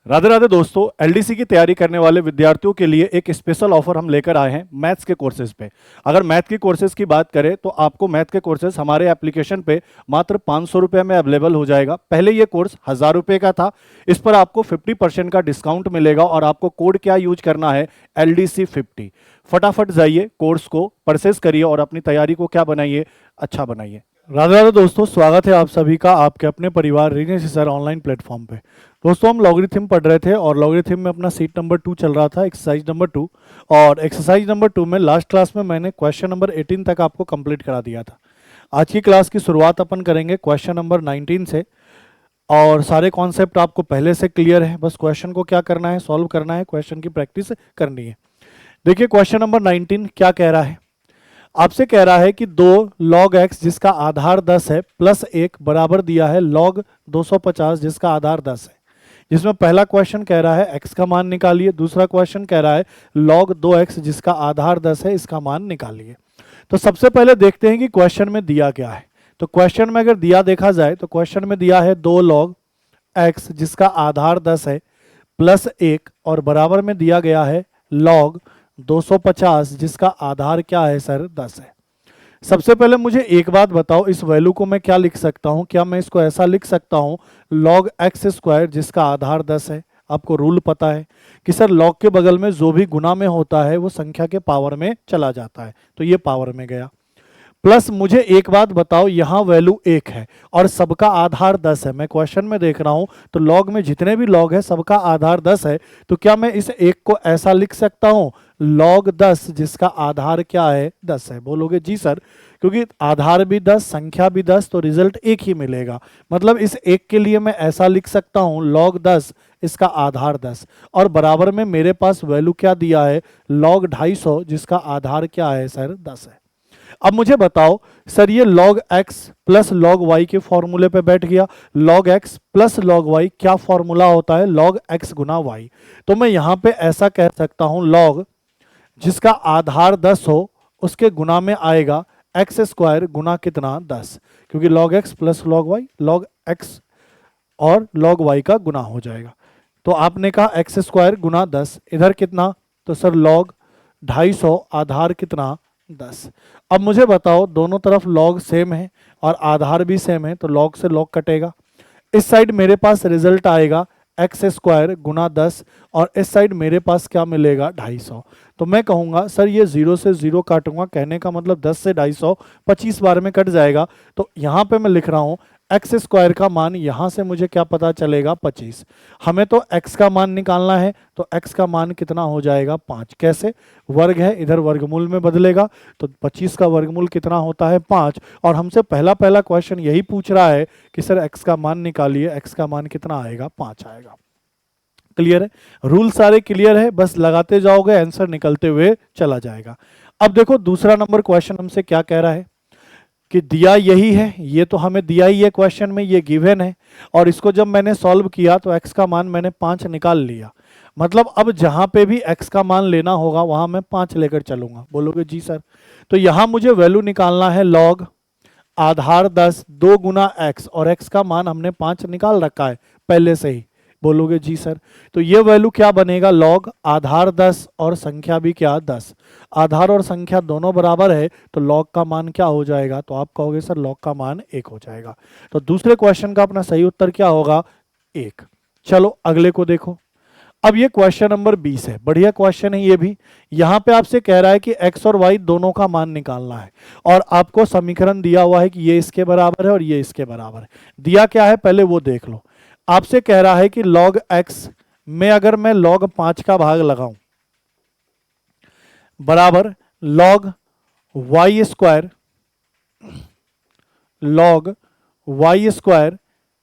राधे राधे दोस्तों, एलडीसी की तैयारी करने वाले विद्यार्थियों के लिए एक स्पेशल ऑफर हम लेकर आए हैं मैथ्स के कोर्सेज पे। अगर मैथ की कोर्सेज की बात करें तो आपको मैथ के कोर्सेज हमारे एप्लीकेशन पे मात्र 500 रुपये में अवेलेबल हो जाएगा। पहले ये कोर्स 1000 रुपये का था, इस पर आपको 50% का डिस्काउंट मिलेगा और आपको कोड क्या यूज करना है, LDC50। फटाफट जाइए, कोर्स को परचेस करिए और अपनी तैयारी को क्या बनाइए, अच्छा बनाइए। राधे राधे दोस्तों, स्वागत है आप सभी का आपके अपने परिवार रीनेश सर ऑनलाइन प्लेटफॉर्म पे। दोस्तों, हम लॉगरिथम पढ़ रहे थे और लॉगरिथम में अपना सीट नंबर 2 चल रहा था, एक्सरसाइज नंबर 2। और एक्सरसाइज नंबर 2 में लास्ट क्लास में मैंने क्वेश्चन नंबर 18 तक आपको कंप्लीट करा दिया था। आज की क्लास की शुरुआत अपन करेंगे क्वेश्चन नंबर 19 से। और सारे कॉन्सेप्ट आपको पहले से क्लियर है, बस क्वेश्चन को क्या करना है, सॉल्व करना है, क्वेश्चन की प्रैक्टिस करनी है। देखिए क्वेश्चन नंबर 19 क्या कह रहा है। आपसे कह रहा है कि 2 log x जिसका आधार 10 है प्लस 1 बराबर दिया है log 250 जिसका आधार 10 है। जिसमें पहला क्वेश्चन कह रहा है x का मान निकालिए, दूसरा क्वेश्चन कह रहा है log 2x जिसका आधार 10 है इसका मान निकालिए। तो सबसे पहले देखते हैं कि क्वेश्चन में दिया क्या है। तो क्वेश्चन में अगर दिया देखा जाए तो क्वेश्चन में दिया है 2 log x जिसका आधार 10 है प्लस 1 और बराबर में दिया गया है log 250 जिसका आधार क्या है सर, 10 है। सबसे पहले मुझे एक बात बताओ, इस वैल्यू को मैं क्या लिख सकता हूं, क्या मैं इसको ऐसा लिख सकता हूं log x स्क्वायर जिसका आधार 10 है। आपको रूल पता है कि सर log के बगल में जो भी गुना में होता है वो संख्या के पावर में चला जाता है, तो ये पावर में गया। प्लस मुझे एक बात बताओ, यहाँ वैल्यू 1 है और सबका आधार 10 है। मैं क्वेश्चन में देख रहा हूँ तो लॉग में जितने भी लॉग है सबका आधार 10 है, तो क्या मैं इस 1 को ऐसा लिख सकता हूँ log 10 जिसका आधार क्या है, 10 है। बोलोगे जी सर, क्योंकि आधार भी 10 संख्या भी 10 तो रिजल्ट एक ही मिलेगा। मतलब इस 1 के लिए मैं ऐसा लिख सकता हूँ log 10 इसका आधार 10 और बराबर में मेरे पास वैल्यू क्या दिया है log 250 जिसका आधार क्या है सर, 10 है। अब मुझे बताओ सर, ये log x plus log y के फॉर्मूले पे बैठ गया। log x plus log y क्या फॉर्मूला होता है, log x गुना y। तो मैं यहां पे ऐसा कह सकता हूं log जिसका आधार 10 हो उसके गुना में आएगा x स्क्वायर गुना कितना, 10, क्योंकि log x plus log y log x और log y का गुना हो जाएगा। तो आपने कहा x स्क्वायर गुना 10, इधर कितना, तो सर log 250 आधार कितना, 10। अब मुझे बताओ दोनों तरफ log सेम है और आधार भी सेम है, तो log से log कटेगा। इस साइड मेरे पास रिजल्ट आएगा x स्क्वायर गुना 10 और इस साइड मेरे पास क्या मिलेगा, 250। तो मैं कहूँगा सर ये 0 से 0 काटूंगा, कहने का मतलब 10 से 250 25 बार में कट जाएगा। तो यहाँ पे मैं लिख रहा हूँ एक्स स्क्वायर का मान, यहाँ से मुझे क्या पता चलेगा, 25। हमें तो x का मान निकालना है, तो x का मान कितना हो जाएगा, 5। कैसे, वर्ग है इधर वर्गमूल में बदलेगा, तो 25 का वर्गमूल कितना होता है, 5। और हमसे पहला क्वेश्चन यही पूछ रहा है कि सर x का मान निकालिए, x का मान कितना आएगा, 5 आएगा। क्लियर है, रूल सारे क्लियर है, बस लगाते जाओगे आंसर निकलते हुए चला जाएगा। अब देखो दूसरा नंबर क्वेश्चन हमसे क्या कह रहा है कि दिया यही है, ये तो हमें दिया ही है क्वेश्चन में, ये गिवन है और इसको जब मैंने सॉल्व किया तो x का मान मैंने 5 निकाल लिया। मतलब अब जहां पे भी x का मान लेना होगा वहां मैं 5 लेकर चलूंगा। बोलोगे जी सर, तो यहां मुझे वैल्यू निकालना है log आधार 10 2 गुना x और x का मान हमने 5 निकाल रखा है पहले से ही। बोलोगे जी सर, तो ये वैल्यू क्या बनेगा, log आधार 10 और संख्या भी क्या, 10। आधार और संख्या दोनों बराबर है तो log का मान क्या हो जाएगा, तो आप कहोगे सर log का मान 1 हो जाएगा। तो दूसरे क्वेश्चन का अपना सही उत्तर क्या होगा, 1। चलो अगले को देखो। अब ये क्वेश्चन नंबर 20 है, बढ़िया क्वेश्चन है ये भी। यहां पे आपसे कह रहा है कि x और y दोनों का मान निकालना है और आपको समीकरण दिया हुआ है कि ये इसके बराबर है और ये इसके बराबर है। दिया क्या है पहले वो देख लो। आपसे कह रहा है कि log x में अगर मैं log 5 का भाग लगाऊं बराबर log y square, log y square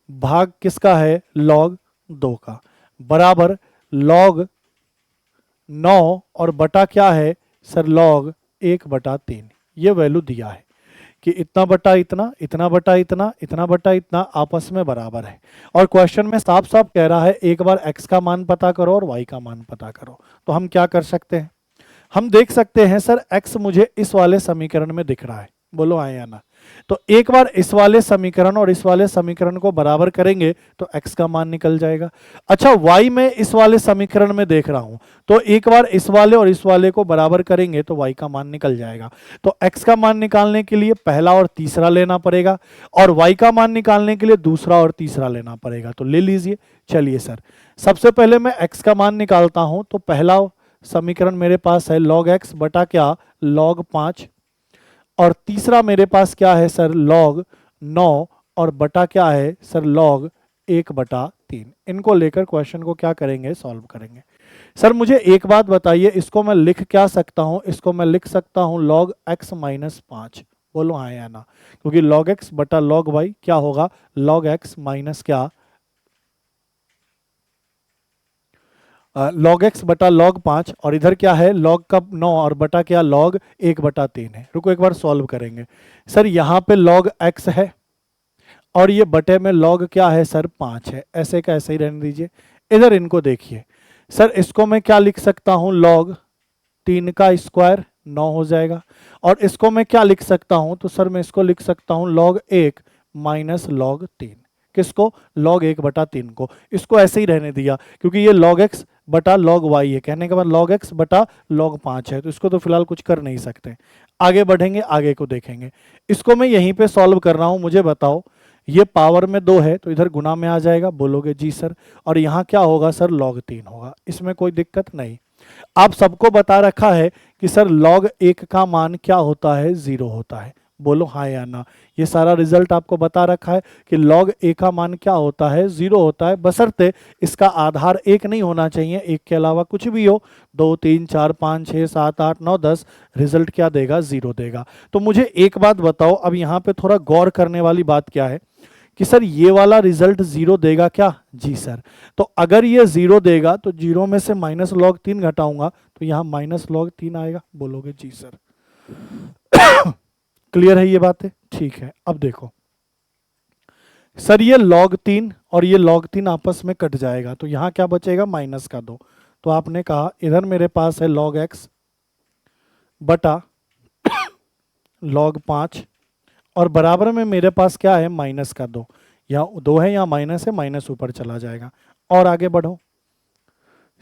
भाग किसका है, log 2 का, बराबर log 9 और बटा क्या है सर, log 1/3। ये वैल्यू दिया है कि इतना बटा इतना, इतना बटा इतना, इतना बटा इतना आपस में बराबर है। और क्वेश्चन में साफ साफ कह रहा है एक बार x का मान पता करो और y का मान पता करो। तो हम क्या कर सकते हैं, हम देख सकते हैं सर x मुझे इस वाले समीकरण में दिख रहा है, बोलो आए या ना। तो एक बार इस वाले समीकरण और इस वाले समीकरण को बराबर करेंगे तो x का मान निकल जाएगा। अच्छा y में इस वाले समीकरण में देख रहा हूं, तो एक बार इस वाले और इस वाले को बराबर करेंगे तो y का मान निकल जाएगा। तो x का मान निकालने के लिए पहला और तीसरा लेना पड़ेगा और y का मान निकालने के लिए दूसरा और तीसरा लेना पड़ेगा। तो ले लीजिए। चलिए सर, सबसे पहले मैं x का मान निकालता हूं। तो पहला समीकरण मेरे पास है log x बटा क्या, log 5, और तीसरा मेरे पास क्या है सर, log 9, और बटा क्या है सर, log 1/3। इनको लेकर क्वेश्चन को क्या करेंगे, सॉल्व करेंगे। सर मुझे एक बात बताइए, इसको मैं लिख क्या सकता हूं, इसको मैं लिख सकता हूं log x माइनस 5। बोलो हाँ या ना, क्योंकि log x बटा log y क्या होगा, log x माइनस क्या, log x बटा log 5, और इधर क्या है log का 9 और बटा क्या log 1/3 है। रुको एक बार सॉल्व करेंगे। सर यहाँ पे log x है और ये बटे में log क्या है सर, 5 है। ऐसे का ऐसे ही रहने दीजिए। इधर इनको देखिए सर, इसको मैं क्या लिख सकता हूँ, log 3 का स्क्वायर 9 हो जाएगा, और इसको मैं क्या लिख सकता हूँ, तो सर मैं इसको लिख सकता हूँ log 1 माइनस log 3। किसको, log 1/3 को। इसको ऐसे ही रहने दिया क्योंकि ये log x बटा log y है, कहने के बाद log x बटा log 5 है, तो इसको तो फिलहाल कुछ कर नहीं सकते। आगे बढ़ेंगे, आगे को देखेंगे। इसको मैं यहीं पे सॉल्व कर रहा हूं। मुझे बताओ, ये पावर में 2 है तो इधर गुना में आ जाएगा, बोलोगे जी सर, और यहाँ क्या होगा सर, log 3 होगा। इसमें कोई दिक्कत नहीं। आप सबको बता रखा है कि सर log 1 का मान क्या होता है, 0 होता है। बोलो हाँ या ना। ये सारा रिजल्ट आपको बता रखा है कि log a का मान क्या होता है, 0 होता है, बशर्ते इसका आधार 1 नहीं होना चाहिए। 1 के अलावा कुछ भी हो, 2 3 4 5 6 7 8 9 10, रिजल्ट क्या देगा, 0 देगा। तो मुझे एक बात बताओ, अब यहाँ पे थोड़ा गौर करने वाली बात क्या है कि सर ये वाला रिजल्ट 0 देगा क्या, जी सर। तो अगर ये 0 देगा तो 0 में से माइनस log 3 घटाऊंगा तो यहाँ माइनस log 3 आएगा, बोलोगे जी सर। क्लियर है ये बातें, ठीक है। अब देखो सर, ये log 3 और ये log 3 आपस में कट जाएगा तो यहां क्या बचेगा, माइनस का 2। तो आपने कहा इधर मेरे पास है log x बटा log 5, और बराबर में मेरे पास क्या है, माइनस का 2। यहाँ 2 है, यहाँ माइनस है, माइनस ऊपर चला जाएगा। और आगे बढ़ो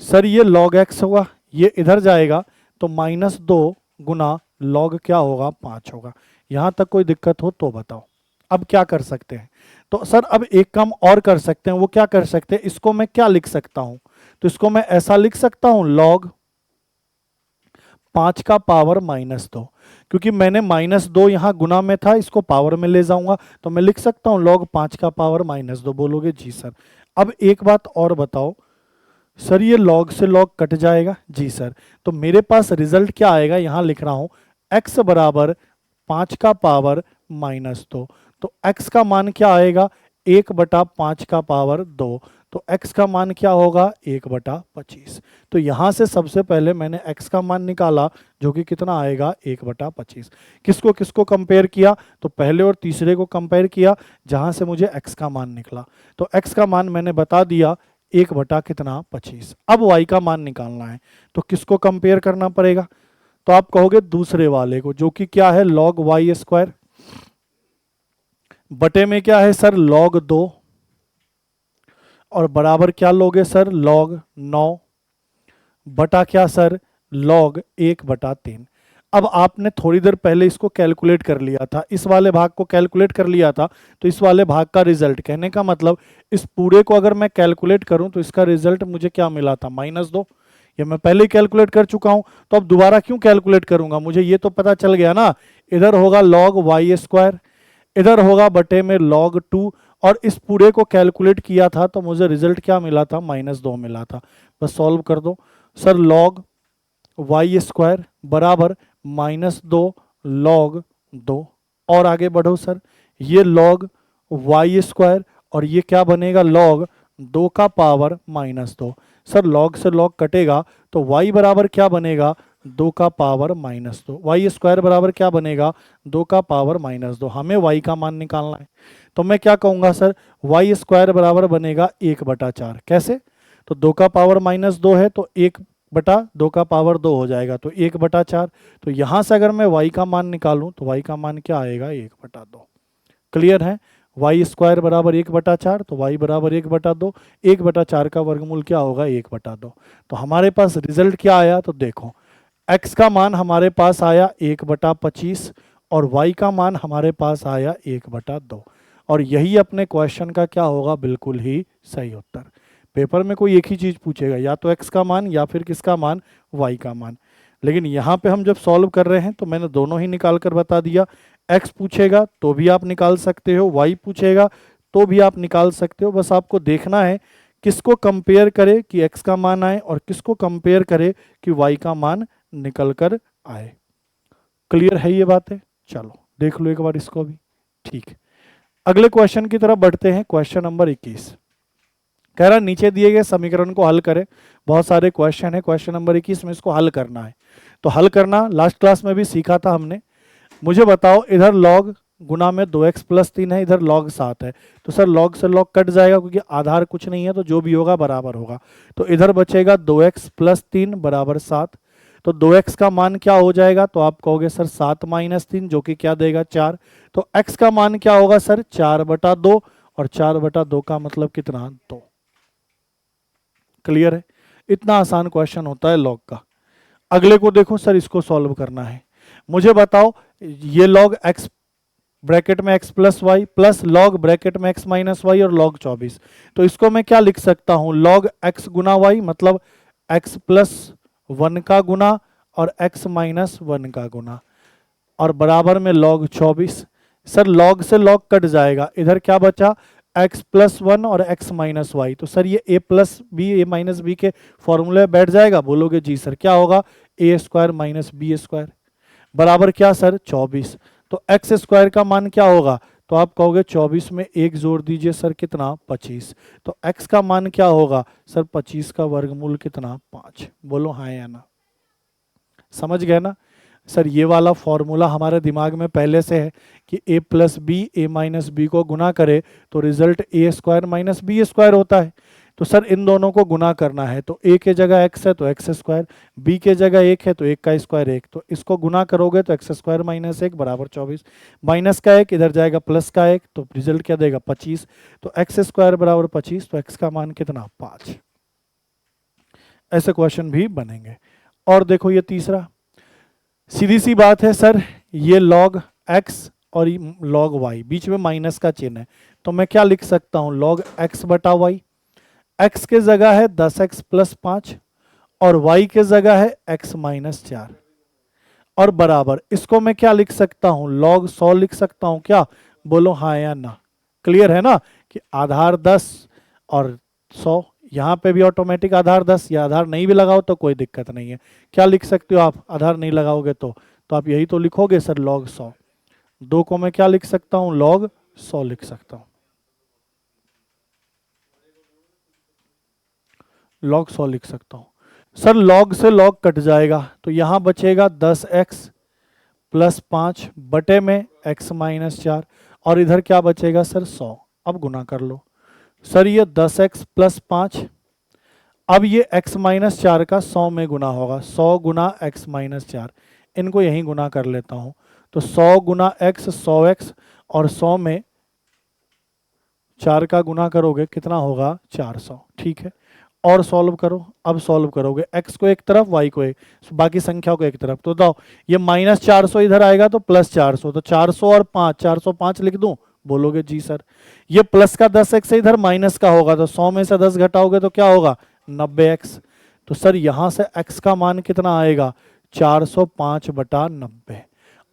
सर, ये log x होगा, ये इधर जाएगा तो -2 गुना log क्या होगा, 5 होगा। यहां तक कोई दिक्कत हो तो बताओ। अब क्या कर सकते हैं, तो सर अब एक काम और कर सकते हैं। वो क्या कर सकते हैं, इसको मैं क्या लिख सकता हूं, तो इसको मैं ऐसा लिख सकता हूं, log 5 का पावर -2, क्योंकि मैंने -2 यहां गुना में था, इसको पावर में ले जाऊंगा तो मैं लिख सकता हूं log 5 का पावर -2। बोलोगे जी सर। अब एक बात और बताओ सर, ये log से log कट जाएगा, जी सर। तो मेरे पास रिजल्ट क्या आएगा, यहां लिख रहा हूं x बराबर 5 का पावर -2। तो x का मान क्या आएगा, 1/5 का पावर 2। तो x का मान क्या होगा, 1/25। तो यहां से सबसे पहले मैंने x का मान निकाला जो कि कितना आएगा, 1/25। किसको किसको कंपेयर किया, तो पहले और तीसरे को कंपेयर किया, जहां से मुझे x का मान निकला। तो x का मान मैंने बता दिया, 1/25। अब y का मान निकालना है तो किसको कंपेयर करना पड़ेगा, तो आप कहोगे दूसरे वाले को, जो कि क्या है log y², बटे में क्या है सर log 2, और बराबर क्या लोगे सर log 9, बटा क्या सर log 1/3। अब आपने थोड़ी देर पहले इसको कैलकुलेट कर लिया था, इस वाले भाग को कैलकुलेट कर लिया था, तो इस वाले भाग का रिजल्ट, कहने का मतलब इस पूरे को अगर मैं कैलकुलेट करूं तो इसका रिजल्ट मुझे क्या मिला था, -2। ये मैं पहले ही कैलकुलेट कर चुका हूं, तो अब दोबारा क्यों कैलकुलेट करूंगा, मुझे ये तो पता चल गया ना। इधर होगा log y², इधर होगा बटे में log 2, और इस पूरे को कैलकुलेट किया था तो मुझे रिजल्ट क्या मिला था, -2 मिला था। बस सॉल्व कर दो सर, log y² बराबर -2 log 2, और आगे बढ़ो सर, ये log y² और ये क्या बनेगा, log 2 का पावर -2। सर log से log कटेगा तो y बराबर क्या बनेगा, 2 का पावर -2। y² बराबर क्या बनेगा, 2 का पावर -2। हमें y का मान निकालना है, तो मैं क्या कहूंगा सर, y² बराबर बनेगा 1/4। कैसे, तो 2 का पावर -2 है तो 1 1/2 का पावर 2 हो जाएगा, तो 1/4। तो यहाँ से अगर मैं y का मान निकालूं तो y का मान क्या आएगा, 1/2। क्लियर है। वाई स्क्वायर बराबर 1/4, तो y बराबर 1/2। 1/4 का वर्गमूल क्या होगा, 1/2। तो हमारे पास रिजल्ट क्या आया, तो देखो x का मान हमारे पास आया 1/25 और y का मान हमारे पास आया 1/2। और यही अपने क्वेश्चन का क्या होगा, बिल्कुल ही सही उत्तर। पेपर में कोई एक ही चीज पूछेगा, या तो x का मान या फिर किसका मान, y का मान। लेकिन यहाँ पे हम जब सॉल्व कर रहे हैं तो मैंने दोनों ही निकाल कर बता दिया। x पूछेगा तो भी आप निकाल सकते हो, y पूछेगा तो भी आप निकाल सकते हो। बस आपको देखना है किसको कंपेयर करे कि x का मान आए और किसको कंपेयर करे कि y का मान निकल कर आए। क्लियर है ये बातें। चलो देख लो एक बार इसको भी। ठीक है, अगले क्वेश्चन की तरफ बढ़ते हैं। क्वेश्चन नंबर 21 कह रहा नीचे दिए गए समीकरण को हल करें। बहुत सारे क्वेश्चन है, क्वेश्चन नंबर 21 में इसको हल करना है। तो हल करना लास्ट क्लास में भी सीखा था हमने। मुझे बताओ, इधर log गुना में 2x प्लस 3 है, इधर log 7 है। तो सर log से log कट जाएगा क्योंकि आधार कुछ नहीं है, तो जो भी होगा बराबर होगा। तो इधर बचेगा 2x प्लस 3 बराबर 7। तो 2x का मान क्या हो जाएगा, तो आप कहोगे सर 7 माइनस 3 जो कि क्या देगा, 4। तो x का मान क्या होगा सर, 4/2। और 4/2 का मतलब कितना, 2। क्लियर है। इतना आसान क्वेश्चन होता है log का। अगले को देखो सर, इसको सॉल्व करना है। मुझे बताओ, ये log x ब्रैकेट में x plus Y plus log bracket में x माइनस वाई और log 24। तो इसको मैं क्या लिख सकता हूं, log x गुना y मतलब x प्लस 1 का गुना और x माइनस 1 का गुना और बराबर में log 24। सर log से log कट जाएगा, इधर क्या बचा, x प्लस 1 और x माइनस वाई। तो सर ये a plus B A minus B के फॉर्मूले में बैठ जाएगा। बोलोगे जी सर, क्या होगा, a square minus B square बराबर क्या सर, 24। तो एक्स स्क्वायर का मान क्या होगा, तो आप कहोगे 24 में 1 जोड़ दीजिए सर, कितना, 25। तो x का मान क्या होगा सर, 25 का वर्गमूल कितना, 5। बोलो हाँ या ना। समझ गए ना सर। ये वाला फॉर्मूला हमारे दिमाग में पहले से है कि a plus B A minus B को गुना करे तो result A square minus B square होता है। तो सर इन दोनों को गुना करना है, तो a के जगह x है तो x स्क्वायर, b के जगह 1 है तो 1 का स्क्वायर 1। तो इसको गुना करोगे तो x स्क्वायर माइनस 1 बराबर 24। माइनस का 1 इधर जाएगा, प्लस का 1, तो रिजल्ट क्या देगा, 25। तो x स्क्वायर बराबर 25, तो x का मान कितना, 5। ऐसे क्वेश्चन भी बनेंगे। और देखो ये तीसरा, सीधी सी बात है सर, ये log x और log y, बीच में माइनस का चिन्ह है। तो मैं क्या लिख सकता हूं, log x बटा वाई। x के जगह है 10x प्लस 5 और y के जगह है x माइनस 4 और बराबर, इसको मैं क्या लिख सकता हूं, log 100 लिख सकता हूं क्या। बोलो हाँ या ना। क्लियर है ना कि आधार 10 और 100, यहाँ पे भी ऑटोमेटिक आधार 10, या आधार नहीं भी लगाओ तो कोई दिक्कत नहीं है। क्या लिख सकते हो आप, आधार नहीं लगाओगे तो आप यही तो लिखोगे सर, log 100। 2 को मैं क्या लिख सकता हूं, log 100 लिख सकता हूं, log 100 लिख सकता हूं। सर log से log कट जाएगा, तो यहां बचेगा 10x प्लस 5 बटे में x माइनस 4 और इधर क्या बचेगा सर, 100। अब गुना कर लो सर, ये 10x प्लस 5, अब ये x माइनस 4 का 100 में गुना होगा, 100 गुना x माइनस 4। इनको यहीं गुना कर लेता हूं, तो 100 गुना x 100x और 100 में 4 का गुना करोगे कितना होगा, 400। ठीक है, और सॉल्व करो। अब सॉल्व करोगे x को एक तरफ, y को एक, बाकी संख्या को एक तरफ। तो बताओ, ये माइनस 400 इधर आएगा तो प्लस 400, तो 400 और 5, 405 लिख दूं। बोलोगे जी सर। ये प्लस का 10x इधर माइनस का होगा, तो 100 में से 10 घटाओगे तो क्या होगा, 90x। तो सर यहां से x का मान कितना आएगा, 405/90।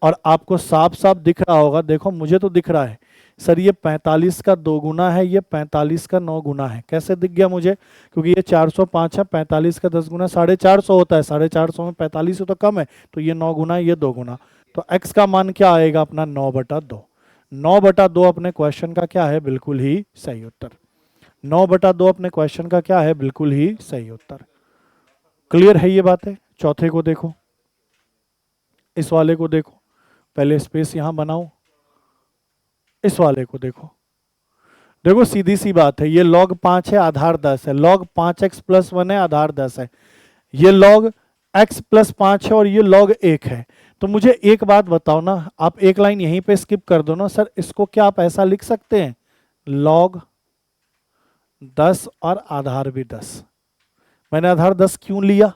और आपको साफ साफ दिख रहा होगा, देखो मुझे तो दिख रहा है सर, ये 45 का 2 गुना है, ये 45 का 9 गुना है। कैसे दिख गया मुझे, क्योंकि ये 405 है, 45 का 10 गुना 450 होता है, 450 में 45 से तो कम है, तो ये 9 गुना है, ये 2 गुना। तो x का मान क्या आएगा अपना, 9/2। 9/2 अपने क्वेश्चन का क्या है, बिल्कुल ही सही उत्तर। 9/2 अपने क्वेश्चन का क्या है, बिल्कुल ही सही उत्तर। क्लियर है ये बातें। चौथे को देखो, इस वाले को देखो, पहले स्पेस यहां बनाओ, इस वाले को देखो। देखो सीधी सी बात है, ये log 5 है, आधार 10 है, log 5x प्लस 1 है, आधार 10 है। ये log x प्लस 5 है और ये log 1 है। तो मुझे एक बात बताओ ना, आप एक लाइन यहीं पे स्किप कर दो ना सर, इसको क्या आप ऐसा लिख सकते हैं log 10 और आधार भी 10। मैंने आधार 10 क्यों लिया,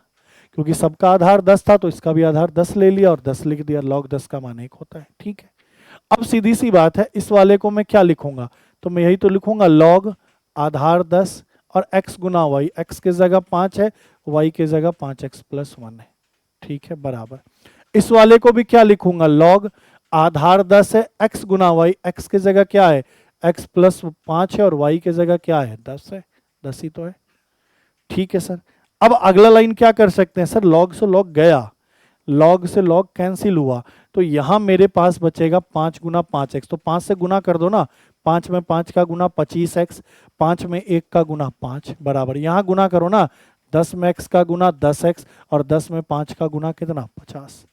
क्योंकि सबका आधार 10 था तो इसका भी आधार 10 ले लिया और 10 लिख दिया। log 10 का मान 1 होता है, ठीक है। अब सीधी सी बात है, इस वाले को मैं क्या लिखूंगा, तो मैं यही तो लिखूंगा log आधार 10 और x गुना y, x की जगह 5 है, y की जगह 5x प्लस 1 है, ठीक है, बराबर। इस वाले को भी क्या लिखूंगा, log आधार 10 है, x गुना y, x की जगह क्या है x प्लस 5 है और y की जगह क्या है 10 है, 10 ही तो है, ठीक है सर। अब अगला लाइन क्या कर सकते हैं सर, log से log गया, log से log कैंसिल हुआ, तो यहां मेरे पास बचेगा 5 गुना 5x, तो 5 से गुना कर दो ना, 5 में 5 का गुना 25x, 5 में 1 का गुना 5 बराबर, यहां गुना करो ना, 10 में x का गुना 10x और 10 में 5 का गुना कितना 50।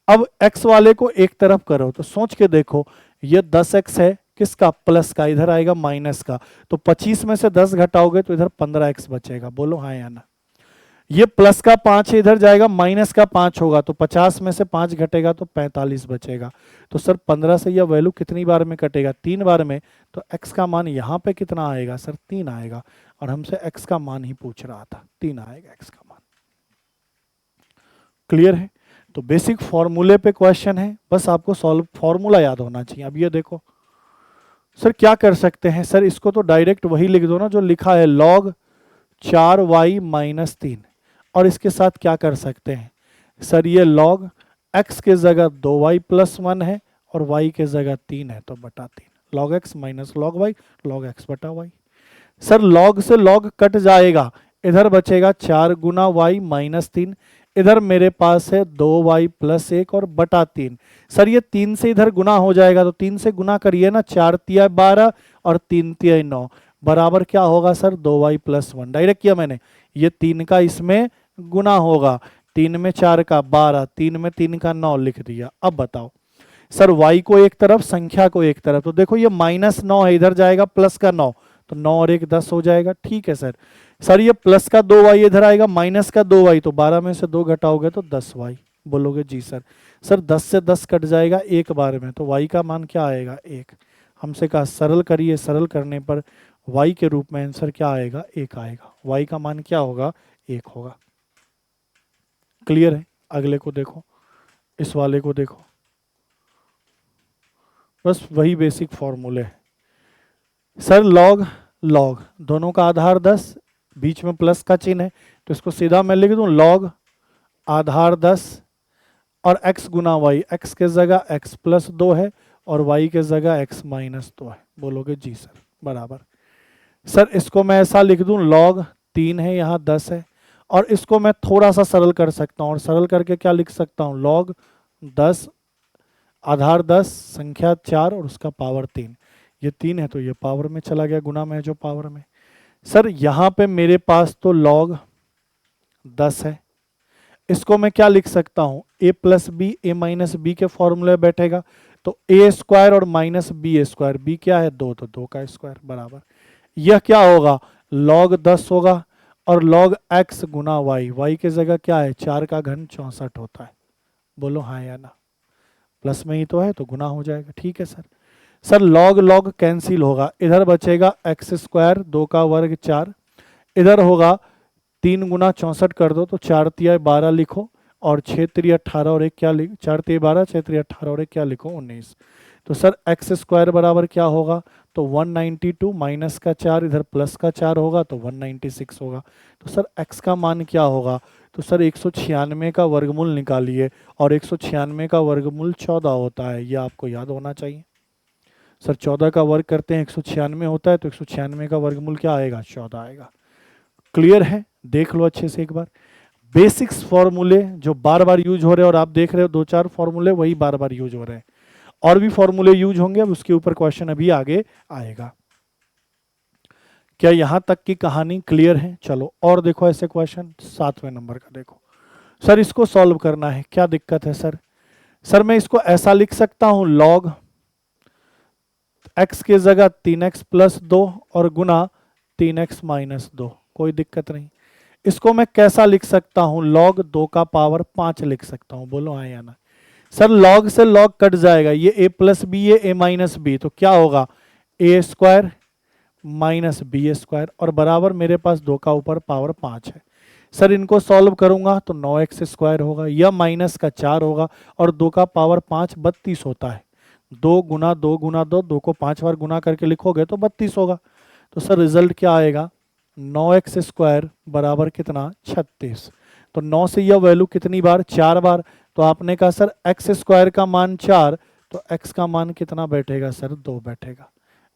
अब x वाले को एक तरफ करो तो सोच के देखो, ये 10x है किसका, प्लस का, इधर आएगा माइनस का, तो 25 में से 10 घटाओगे तो इधर 15x बचेगा, बोलो हाँ या ना। ये प्लस का 5 है, इधर जाएगा माइनस का 5 होगा, तो 50 में से 5 घटेगा तो 45 बचेगा। तो सर 15 से यह वैल्यू कितनी बार में कटेगा, 3 बार में, तो x का मान यहाँ पे कितना आएगा सर 3 आएगा, और हमसे x का मान ही पूछ रहा था, 3 आएगा x का मान। क्लियर है, तो बेसिक फॉर्मूले पे क्वेश्चन है, बस आपको सॉल्व फॉर्मूला याद होना चाहिए। अब ये देखो सर क्या कर सकते हैं, सर इसको तो डायरेक्ट वही लिख दो ना जो लिखा है, log 4y माइनस 3, और इसके साथ क्या कर सकते हैं सर, ये log x के जगह 2y प्लस 1 है और y के जगह 3 है तो बटा 3, log x minus log y, log x बटा y। सर log से log कट जाएगा, इधर बचेगा 4 गुना y माइनस 3, इधर मेरे पास है 2y प्लस 1 और बटा 3। सर ये 3 से इधर गुना हो जाएगा, तो 3 से गुना करिए ना, 4 तिया 12 और 3 तिया 9 बराबर क्या होगा सर 2y प्लस 1, डायरेक्ट किया मैंने, ये 3 का इसमें गुना होगा, 3 में 4 का 12, 3 में 3 का 9 लिख दिया। अब बताओ सर y को एक तरफ, संख्या को एक तरफ, तो देखो ये माइनस 9 है, इधर जाएगा प्लस का 9, तो 9 और 1 10 हो जाएगा, ठीक है सर। सर ये प्लस का 2y इधर आएगा, माइनस का 2y, तो 12 में से 2 घटाओगे तो 10y, बोलोगे जी सर। सर 10 से 10 कट जाएगा एक बार में, तो y का मान क्या आएगा 1। हमसे कहा सरल करिए, सरल करने पर y के रूप में आंसर क्या आएगा 1 आएगा, y का मान क्या होगा 1 होगा। क्लियर है, अगले को देखो, इस वाले को देखो, बस वही बेसिक फॉर्मूले है सर। log दोनों का आधार 10, बीच में प्लस का चिन्ह है, तो इसको सीधा मैं लिख दूं log आधार 10 और x गुना y, x के जगह x प्लस 2 है और y के जगह x माइनस 2 है, बोलोगे जी सर, बराबर। सर इसको मैं ऐसा लिख दूं, log 3 है, यहाँ 10 है, और इसको मैं थोड़ा सा सरल कर सकता हूँ, और सरल करके क्या लिख सकता हूँ, log 10 आधार 10 संख्या 4 और उसका पावर 3, ये 3 है तो ये पावर में चला गया, गुना में जो पावर में। सर यहाँ पे मेरे पास तो log 10 है, इसको मैं क्या लिख सकता हूँ, a plus B, A minus B के फॉर्मूले बैठेगा, तो ए स्क्वायर और माइनस बी स्क्वायर, बी क्या है 2, तो 2 का स्क्वायर बराबर, यह क्या होगा log 10 होगा, और log x गुना y, y की जगह क्या है 4 का घन 64 होता है, बोलो हाँ या ना, प्लस में ही तो है तो गुना हो जाएगा, ठीक है सर। सर log कैंसिल होगा, इधर बचेगा x स्क्वायर 2 का वर्ग 4, इधर होगा 3 गुना 64 कर दो तो 4 तिया 12 लिखो, और 6 तिया 18 और 1 क्या लिखो, 4 तिया 12, 6 तिया 18 और 1 क्या लिखो 19। तो सर x स्क्वायर बराबर क्या होगा, तो 192 माइनस का 4 इधर प्लस का 4 होगा तो 196 होगा। तो सर x का मान क्या होगा, तो सर 196 का वर्गमूल निकालिए, और 196 का वर्गमूल 14 होता है, ये आपको याद होना चाहिए। सर 14 का वर्ग करते हैं 196 होता है, तो 196 का वर्गमूल क्या आएगा 14 आएगा। क्लियर है, देख लो अच्छे से एक बार, बेसिक्स फॉर्मूले जो बार बार यूज हो रहे हैं, और आप देख रहे हो 2-4 फॉर्मूले वही बार बार यूज हो रहे हैं, और भी फॉर्मूले यूज होंगे, अब उसके ऊपर क्वेश्चन अभी आगे आएगा। क्या यहां तक की कहानी क्लियर है, चलो और देखो ऐसे क्वेश्चन 7वें नंबर का देखो। सर इसको सॉल्व करना है, क्या दिक्कत है सर, सर मैं इसको ऐसा लिख सकता हूं, log x के जगह 3x प्लस 2 और गुना 3x माइनस 2, कोई दिक्कत नहीं। इसको मैं कैसा लिख सकता हूं, log 2 का पावर 5 लिख सकता हूं, बोलो हाँ या ना। सर log से log कट जाएगा, ये a प्लस बी, ये a माइनस बी, तो क्या होगा a square minus B square, और बराबर मेरे पास 2 का ऊपर पावर 5 है। सर इनको सॉल्व करूंगा तो 9x स्क्वायर होगा, या माइनस का 4 होगा, और 2 का पावर 5 32 होता है। 2 गुना 2 गुना 2, 2 को 5 बार गुना करके लिखोगे तो 32 होगा। तो सर रिजल्ट क्या आएगा, 9x स्क्वायर बराबर कितना 36। तो 9 से यह वैल्यू कितनी बार, 4 बार। तो आपने कहा सर x स्क्वायर का मान 4, तो x का मान कितना बैठेगा सर 2 बैठेगा।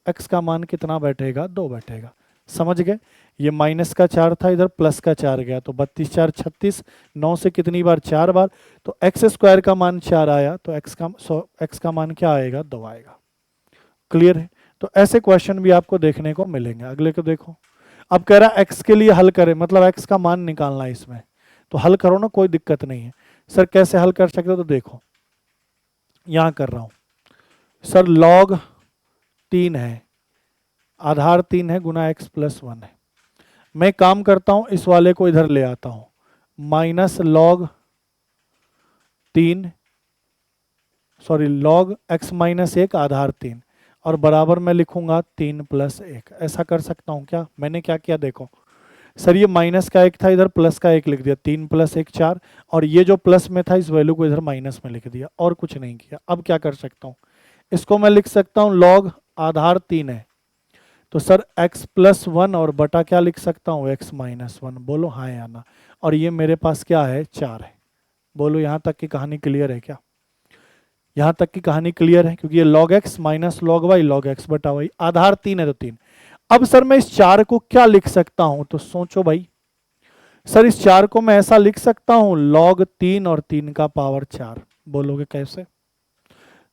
x का मान कितना बैठेगा 2 बैठेगा। समझ गए, ये माइनस का 4 था, इधर प्लस का 4 गया, तो 32 4 36, 9 से कितनी बार 4 बार, तो x स्क्वायर का मान 4 आया, तो x का मान क्या आएगा 2 आएगा। क्लियर है। तो ऐसे क्वेश्चन भी आपको देखने को मिलेंगे। अगले को देखो, अब कह रहा है x के लिए हल करें, मतलब x का मान निकालना है इसमें, तो हल करो ना, कोई दिक्कत नहीं है। सर कैसे हल कर सकते हो, तो देखो यहां कर रहा हूं सर, log 3 है, आधार 3 है, गुना x प्लस 1 है। मैं काम करता हूं, इस वाले को इधर ले आता हूं, minus log 3, sorry log x minus 1 आधार 3, और बराबर मैं लिखूंगा 3 प्लस 1। ऐसा कर सकता हूं क्या, मैंने क्या किया देखो सर, ये माइनस का 1 था, इधर प्लस का 1 लिख दिया, 3 प्लस 1 4, और ये जो प्लस में था इस वैल्यू को इधर माइनस में लिख दिया, और कुछ नहीं किया। अब क्या कर सकता हूं, इसको मैं लिख सकता हूं log आधार 3 है, तो सर x प्लस 1 और बटा क्या लिख सकता हूँ x माइनस 1, बोलो हाँ या ना। और ये मेरे पास क्या है 4 है। बोलो यहाँ तक की कहानी क्लियर है क्या, यहाँ तक की कहानी क्लियर है, क्योंकि ये log x minus log y log x बटा y, आधार 3 है तो 3। अब सर मैं इस 4 को क्या लिख सकता हूं, तो सोचो भाई। सर इस 4 को मैं ऐसा लिख सकता हूं, log 3 और 3 का पावर 4, बोलोगे कैसे।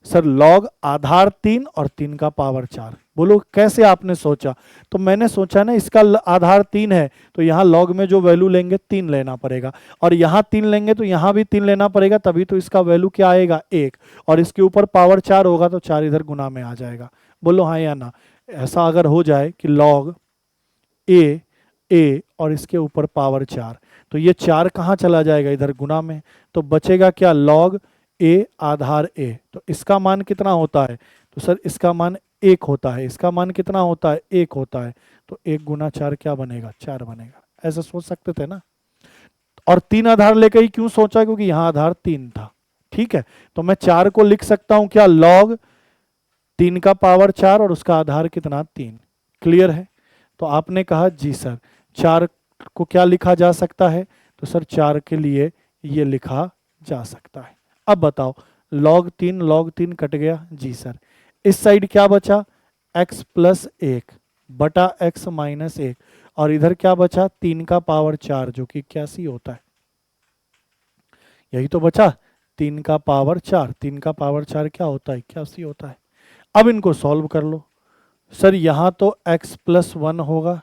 सर log आधार 3 और 3 का पावर 4, बोलो कैसे आपने सोचा। तो मैंने सोचा ना, इसका आधार 3 है तो यहाँ log में जो वैल्यू लेंगे 3 लेना पड़ेगा, और यहाँ 3 लेंगे तो यहाँ भी 3 लेना पड़ेगा, तभी तो इसका वैल्यू क्या आएगा 1, और इसके ऊपर पावर 4 होगा तो 4 इधर गुना में आ जाएगा। बोलो हाँ या ना। ऐसा अगर हो जाए कि log ए और इसके ऊपर पावर 4, तो ये 4 कहाँ चला जाएगा, इधर गुना में, तो बचेगा क्या log ए आधार ए। तो इसका मान कितना होता है, तो सर इसका मान 1 होता है, इसका मान कितना होता है 1 होता है, तो 1 गुना 4 क्या बनेगा 4 बनेगा। ऐसा सोच सकते थे ना। और 3 आधार लेकर ही क्यों सोचा, क्योंकि यहाँ आधार 3 था। ठीक है, तो मैं 4 को लिख सकता हूं क्या, log 3 का पावर 4 और उसका आधार कितना 3। क्लियर है। तो आपने कहा जी सर 4 को क्या लिखा जा सकता है, तो सर 4 के लिए ये लिखा जा सकता है। अब बताओ, log 3 कट गया जी सर, इस साइड क्या बचा x प्लस 1 बटा x माइनस 1, और इधर क्या बचा 3 का पावर 4 जो कि 81 होता है। यही तो बचा 3 का पावर 4, 3 का पावर 4 क्या होता है 81 होता है। अब इनको सॉल्व कर लो। सर यहाँ तो x प्लस 1 होगा,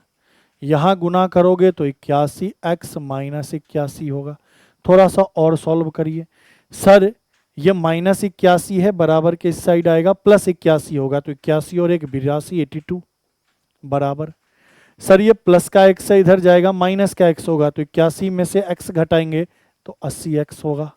यहाँ गुना करोगे तो 81, x माइनस 81 होगा। थोड़ा सा और सॉल्व करिए। सर ये माइनस 81 है, बराबर के इस साइड आएगा प्लस 81 होगा, तो 81 और 1 82, 82 बराबर। सर ये प्लस का x से इधर जाएगा, माइनस का x होगा, तो 81 में से x घटाएंगे तो 80x होगा।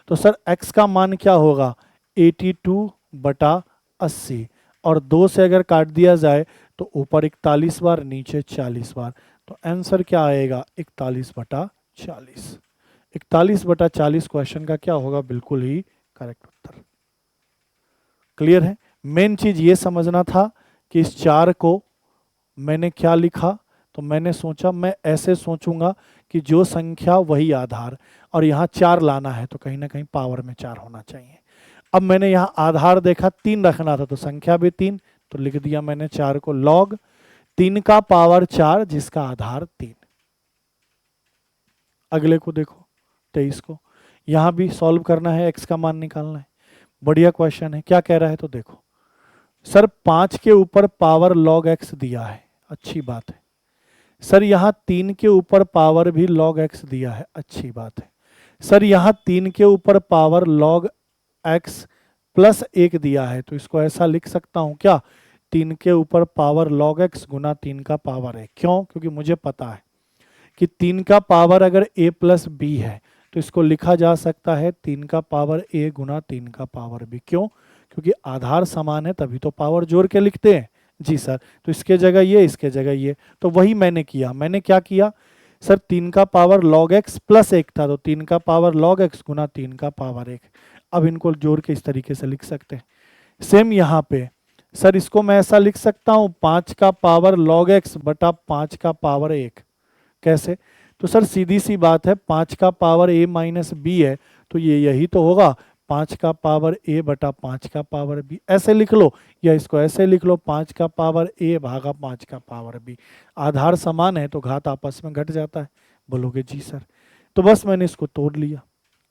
तो सर x का मान क्या होगा 82 बटा 80, और 2 से अगर काट दिया जाए तो ऊपर 41 बार, नीचे 40 बार, तो आंसर क्या आएगा 41 बटा 40। 41 बटा 40 क्वेश्चन का क्या होगा, बिल्कुल ही करेक्ट उत्तर। क्लियर है। मेन चीज ये समझना था कि इस 4 को मैंने क्या लिखा, तो मैंने सोचा मैं ऐसे सोचूंगा कि जो संख्या वही आधार, और यहाँ 4 लाना है तो कहीं ना कहीं पावर में 4 होना चाहिए। अब मैंने यहाँ आधार देखा 3 रखना था, तो संख्या भी 3, तो लिख दिया मैंने 4 को log 3 का पावर 4 जिसका आधार 3। अगले को देखो 23 को, यहां भी सॉल्व करना है, x का मान निकालना है। बढ़िया क्वेश्चन है। क्या कह रहा है तो देखो, सर 5 के ऊपर पावर log x दिया है, अच्छी बात है। सर यहाँ 3 के ऊपर पावर भी log x दिया है, अच्छी बात है। सर यहाँ 3 के ऊपर पावर log x प्लस 1 दिया है, तो इसको ऐसा लिख सकता हूं क्या, 3 के ऊपर पावर log x गुना 3 का पावर है। क्यों, क्योंकि मुझे पता है कि 3 का पावर अगर a प्लस बी है तो इसको लिखा जा सकता है 3 का पावर a गुना 3 का पावर b। क्यों? क्योंकि आधार समान है तभी तो पावर जोड़ के लिखते हैं। जी सर, तो इसके जगह ये, इसके जगह ये, तो वही मैंने किया। मैंने क्या किया सर, 3 का पावर log x प्लस 1 था, तो 3 का पावर log x गुना 3 का पावर 1। अब इनको जोड़ के इस तरीके से लिख सकते हैं। सेम यहाँ पे सर, इसको मैं ऐसा लिख सकता हूँ 5 का पावर log x बटा 5 का पावर 1। कैसे? तो सर सीधी सी बात है, 5 का पावर a माइनस बी है, तो ये यही तो होगा 5 का पावर a बटा 5 का पावर b। ऐसे लिख लो या इसको ऐसे लिख लो 5 का पावर a भागा 5 का पावर b। आधार समान है तो घात आपस में घट जाता है। बोलोगे जी सर। तो बस मैंने इसको तोड़ लिया।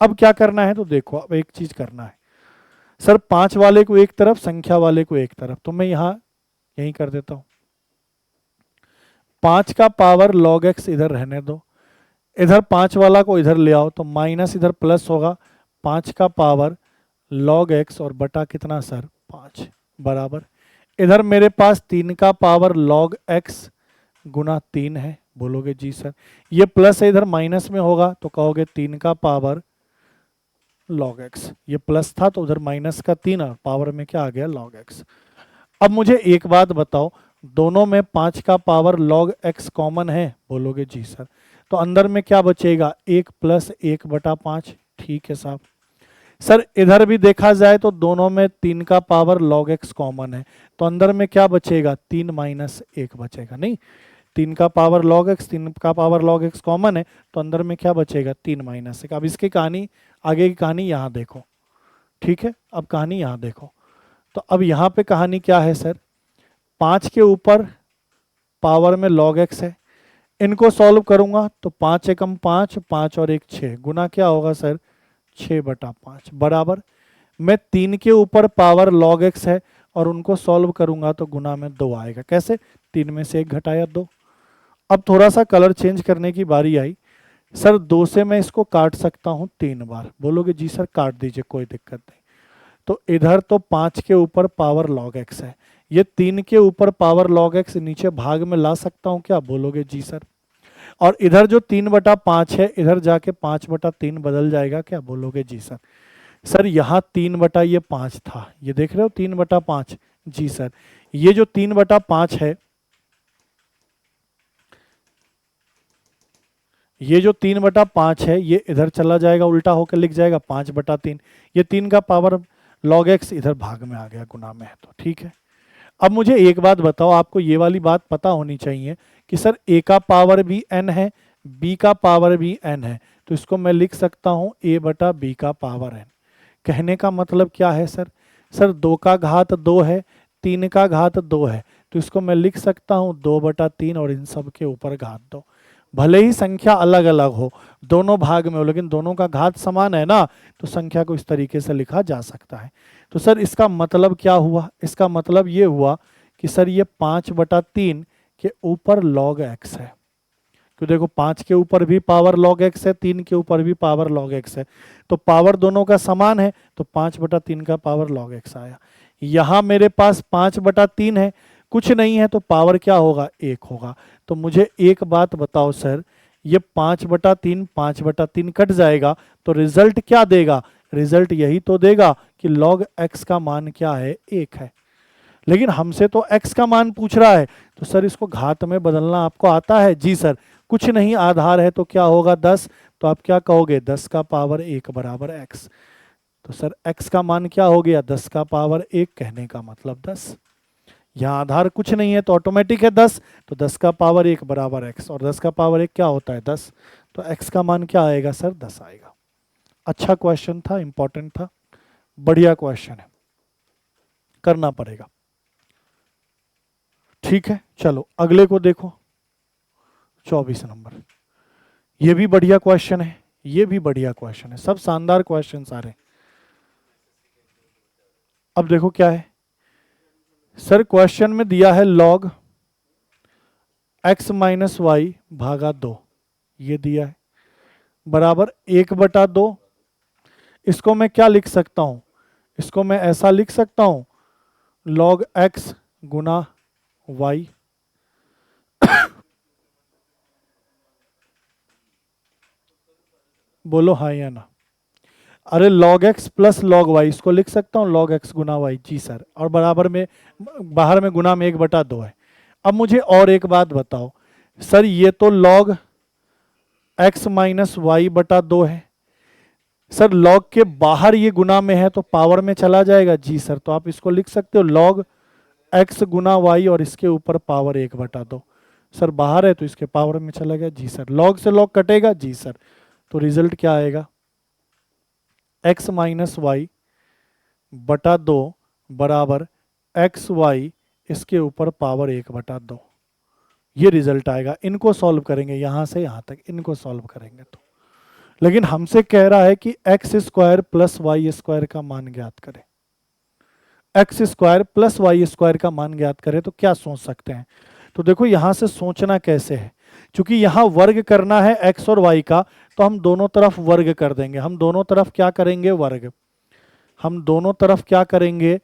अब क्या करना है तो देखो, अब एक चीज करना है सर, 5 वाले को एक तरफ, संख्या वाले को एक तरफ, तो मैं यहाँ यही कर देता हूँ। 5 का पावर log x इधर रहने दो, इधर 5 वाला को इधर ले आओ तो माइनस इधर प्लस होगा 5 का पावर log x और बटा कितना सर 5 बराबर, इधर मेरे पास 3 का पावर log x गुना 3 है। बोलोगे जी सर। ये प्लस है, इधर माइनस में होगा तो कहोगे 3 का पावर log x, ये प्लस था तो उधर माइनस का 3 और पावर में क्या आ गया log x। अब मुझे एक बात बताओ, दोनों में 5 का पावर log x कॉमन है? बोलोगे जी सर। तो अंदर में क्या बचेगा 1 प्लस 1 बटा 5। ठीक है साहब। सर इधर भी देखा जाए तो दोनों में 3 का पावर log x कॉमन है, तो अंदर में क्या बचेगा 3 माइनस 1 बचेगा। नहीं, 3 का पावर log x, 3 का पावर log x कॉमन है, तो अंदर में क्या बचेगा 3 माइनस 1। अब इसकी कहानी, आगे की कहानी यहाँ देखो। ठीक है, अब कहानी यहाँ देखो। तो अब यहाँ पे कहानी क्या है सर, 5 के ऊपर पावर में log x है, इनको सॉल्व करूंगा तो 5 एकम 5, 5 और 1 6, गुना क्या होगा सर 6 बटा 5 बराबर, मैं 3 के ऊपर पावर log x है और उनको सॉल्व करूंगा तो गुना में 2 आएगा। कैसे? 3 में से 1 घटाया 2। अब थोड़ा सा कलर चेंज करने की बारी आई। सर 2 से मैं इसको काट सकता हूं 3 बार। बोलोगे जी सर काट दीजिए, कोई दिक्कत नहीं। तो इधर तो 5 के ऊपर पावर log x है, ये 3 के ऊपर पावर log x नीचे भाग में ला सकता हूं क्या? बोलोगे जी सर। और इधर जो 3 बटा 5 है, इधर जाके 5 बटा 3 बदल जाएगा क्या? बोलोगे जी सर। सर यहाँ 3 बटा ये 5 था, ये देख रहे हो 3 बटा 5। जी सर। ये जो 3 बटा 5 है, ये जो 3 बटा 5 है, ये इधर चला जाएगा, उल्टा होकर लिख जाएगा 5 बटा 3। ये 3 का पावर log x इधर भाग में आ गया, गुना में है, तो ठीक है। अब मुझे एक बात बताओ, आपको ये वाली बात पता होनी चाहिए कि सर a का पावर भी n है, b का पावर भी n है, तो इसको मैं लिख सकता हूं a बटा b का पावर n। कहने का मतलब क्या है सर, सर 2 का घात 2 है, 3 का घात 2 है, तो इसको मैं लिख सकता हूं 2 बटा 3 और इन सब के ऊपर घात 2। भले ही संख्या अलग अलग हो, दोनों भाग में हो, लेकिन दोनों का घात समान है ना, तो संख्या को इस तरीके से लिखा जा सकता है। तो सर इसका मतलब क्या हुआ? इसका मतलब ये हुआ कि सर ये 5 बटा 3 के ऊपर log x है। तो देखो 5 के ऊपर भी पावर log x है, 3 के ऊपर भी पावर log x है, तो पावर दोनों का समान है, तो 5 बटा 3 का पावर log x आया। यहाँ मेरे पास 5 बटा 3 है, कुछ नहीं है, तो पावर क्या होगा 1 होगा। तो मुझे एक बात बताओ सर, ये 5 बटा 3 5 बटा 3 कट जाएगा, तो रिजल्ट क्या देगा? रिजल्ट यही तो देगा कि log x का मान क्या है 1 है। लेकिन हमसे तो x का मान पूछ रहा है, तो सर इसको घात में बदलना आपको आता है? जी सर। कुछ नहीं, आधार है तो क्या होगा 10, तो आप क्या कहोगे 10 का पावर 1 बराबर x। तो सर x का मान क्या हो गया 10 का पावर 1, कहने का मतलब 10। यहाँ आधार कुछ नहीं है तो ऑटोमेटिक है 10, तो 10 का पावर 1 बराबर x, और 10 का पावर 1 क्या होता है 10, तो x का मान क्या आएगा सर 10 आएगा। अच्छा क्वेश्चन था, इंपॉर्टेंट था, बढ़िया क्वेश्चन है, करना पड़ेगा। ठीक है, चलो अगले को देखो, 24 नंबर। ये भी बढ़िया क्वेश्चन है, ये भी बढ़िया क्वेश्चन है, सब शानदार क्वेश्चन सारे। अब देखो क्या है सर, क्वेश्चन में दिया है log x माइनस वाई भागा 2, ये दिया है बराबर 1 बटा 2। इसको मैं क्या लिख सकता हूं? इसको मैं ऐसा लिख सकता हूं log x गुना y। बोलो हाँ या ना। अरे log x plus log y, इसको लिख सकता हूँ log x गुना y, जी सर, और बराबर में बाहर में गुना में 1/2 है। अब मुझे और एक बात बताओ सर, ये तो log x माइनस वाई बटा 2 है सर, log के बाहर ये गुना में है तो पावर में चला जाएगा, जी सर, तो आप इसको लिख सकते हो log x गुना y और इसके ऊपर पावर 1/2। सर बाहर है तो इसके पावर में चला गया, जी सर, log से log कटेगा, जी सर, तो रिजल्ट क्या आएगा, x माइनस वाई बटा 2 बराबर एक्स वाई इसके ऊपर पावर 1/2, ये रिजल्ट आएगा। इनको सॉल्व करेंगे यहां से यहां तक, इनको सॉल्व करेंगे तो, लेकिन हमसे कह रहा है कि X square plus Y square का मान ज्ञात करें। X square plus Y square का मान ज्ञात करें तो क्या सोच सकते हैं, तो देखो यहां से सोचना कैसे है, क्योंकि यहां वर्ग करना है एक्स और वाई का, तो हम दोनों तरफ वर्ग कर देंगे। हम दोनों तरफ क्या करेंगे, वर्ग। हम दोनों तरफ क्या करेंगे,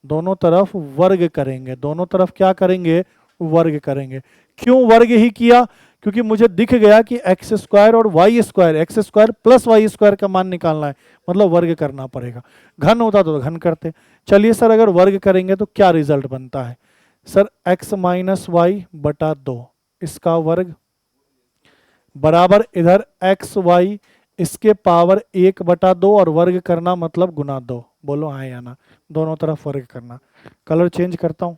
दोनों तरफ वर्ग करेंगे। दोनों तरफ क्या करेंगे, वर्ग करेंगे। क्यों वर्ग ही किया, क्योंकि मुझे दिख गया कि एक्स स्क्वायर और Y square, X square plus Y square का मान निकालना है, मतलब वर्ग करना पड़ेगा। घन होता तो घन करते। चलिए सर, अगर वर्ग करेंगे तो क्या रिजल्ट बनता है, सर एक्स माइनस वाई बटा 2 इसका वर्ग बराबर इधर एक्स वाई इसके पावर 1/2 और वर्ग करना मतलब गुना 2। बोलो हाँ या ना, दोनों तरफ वर्ग करना। कलर चेंज करता हूं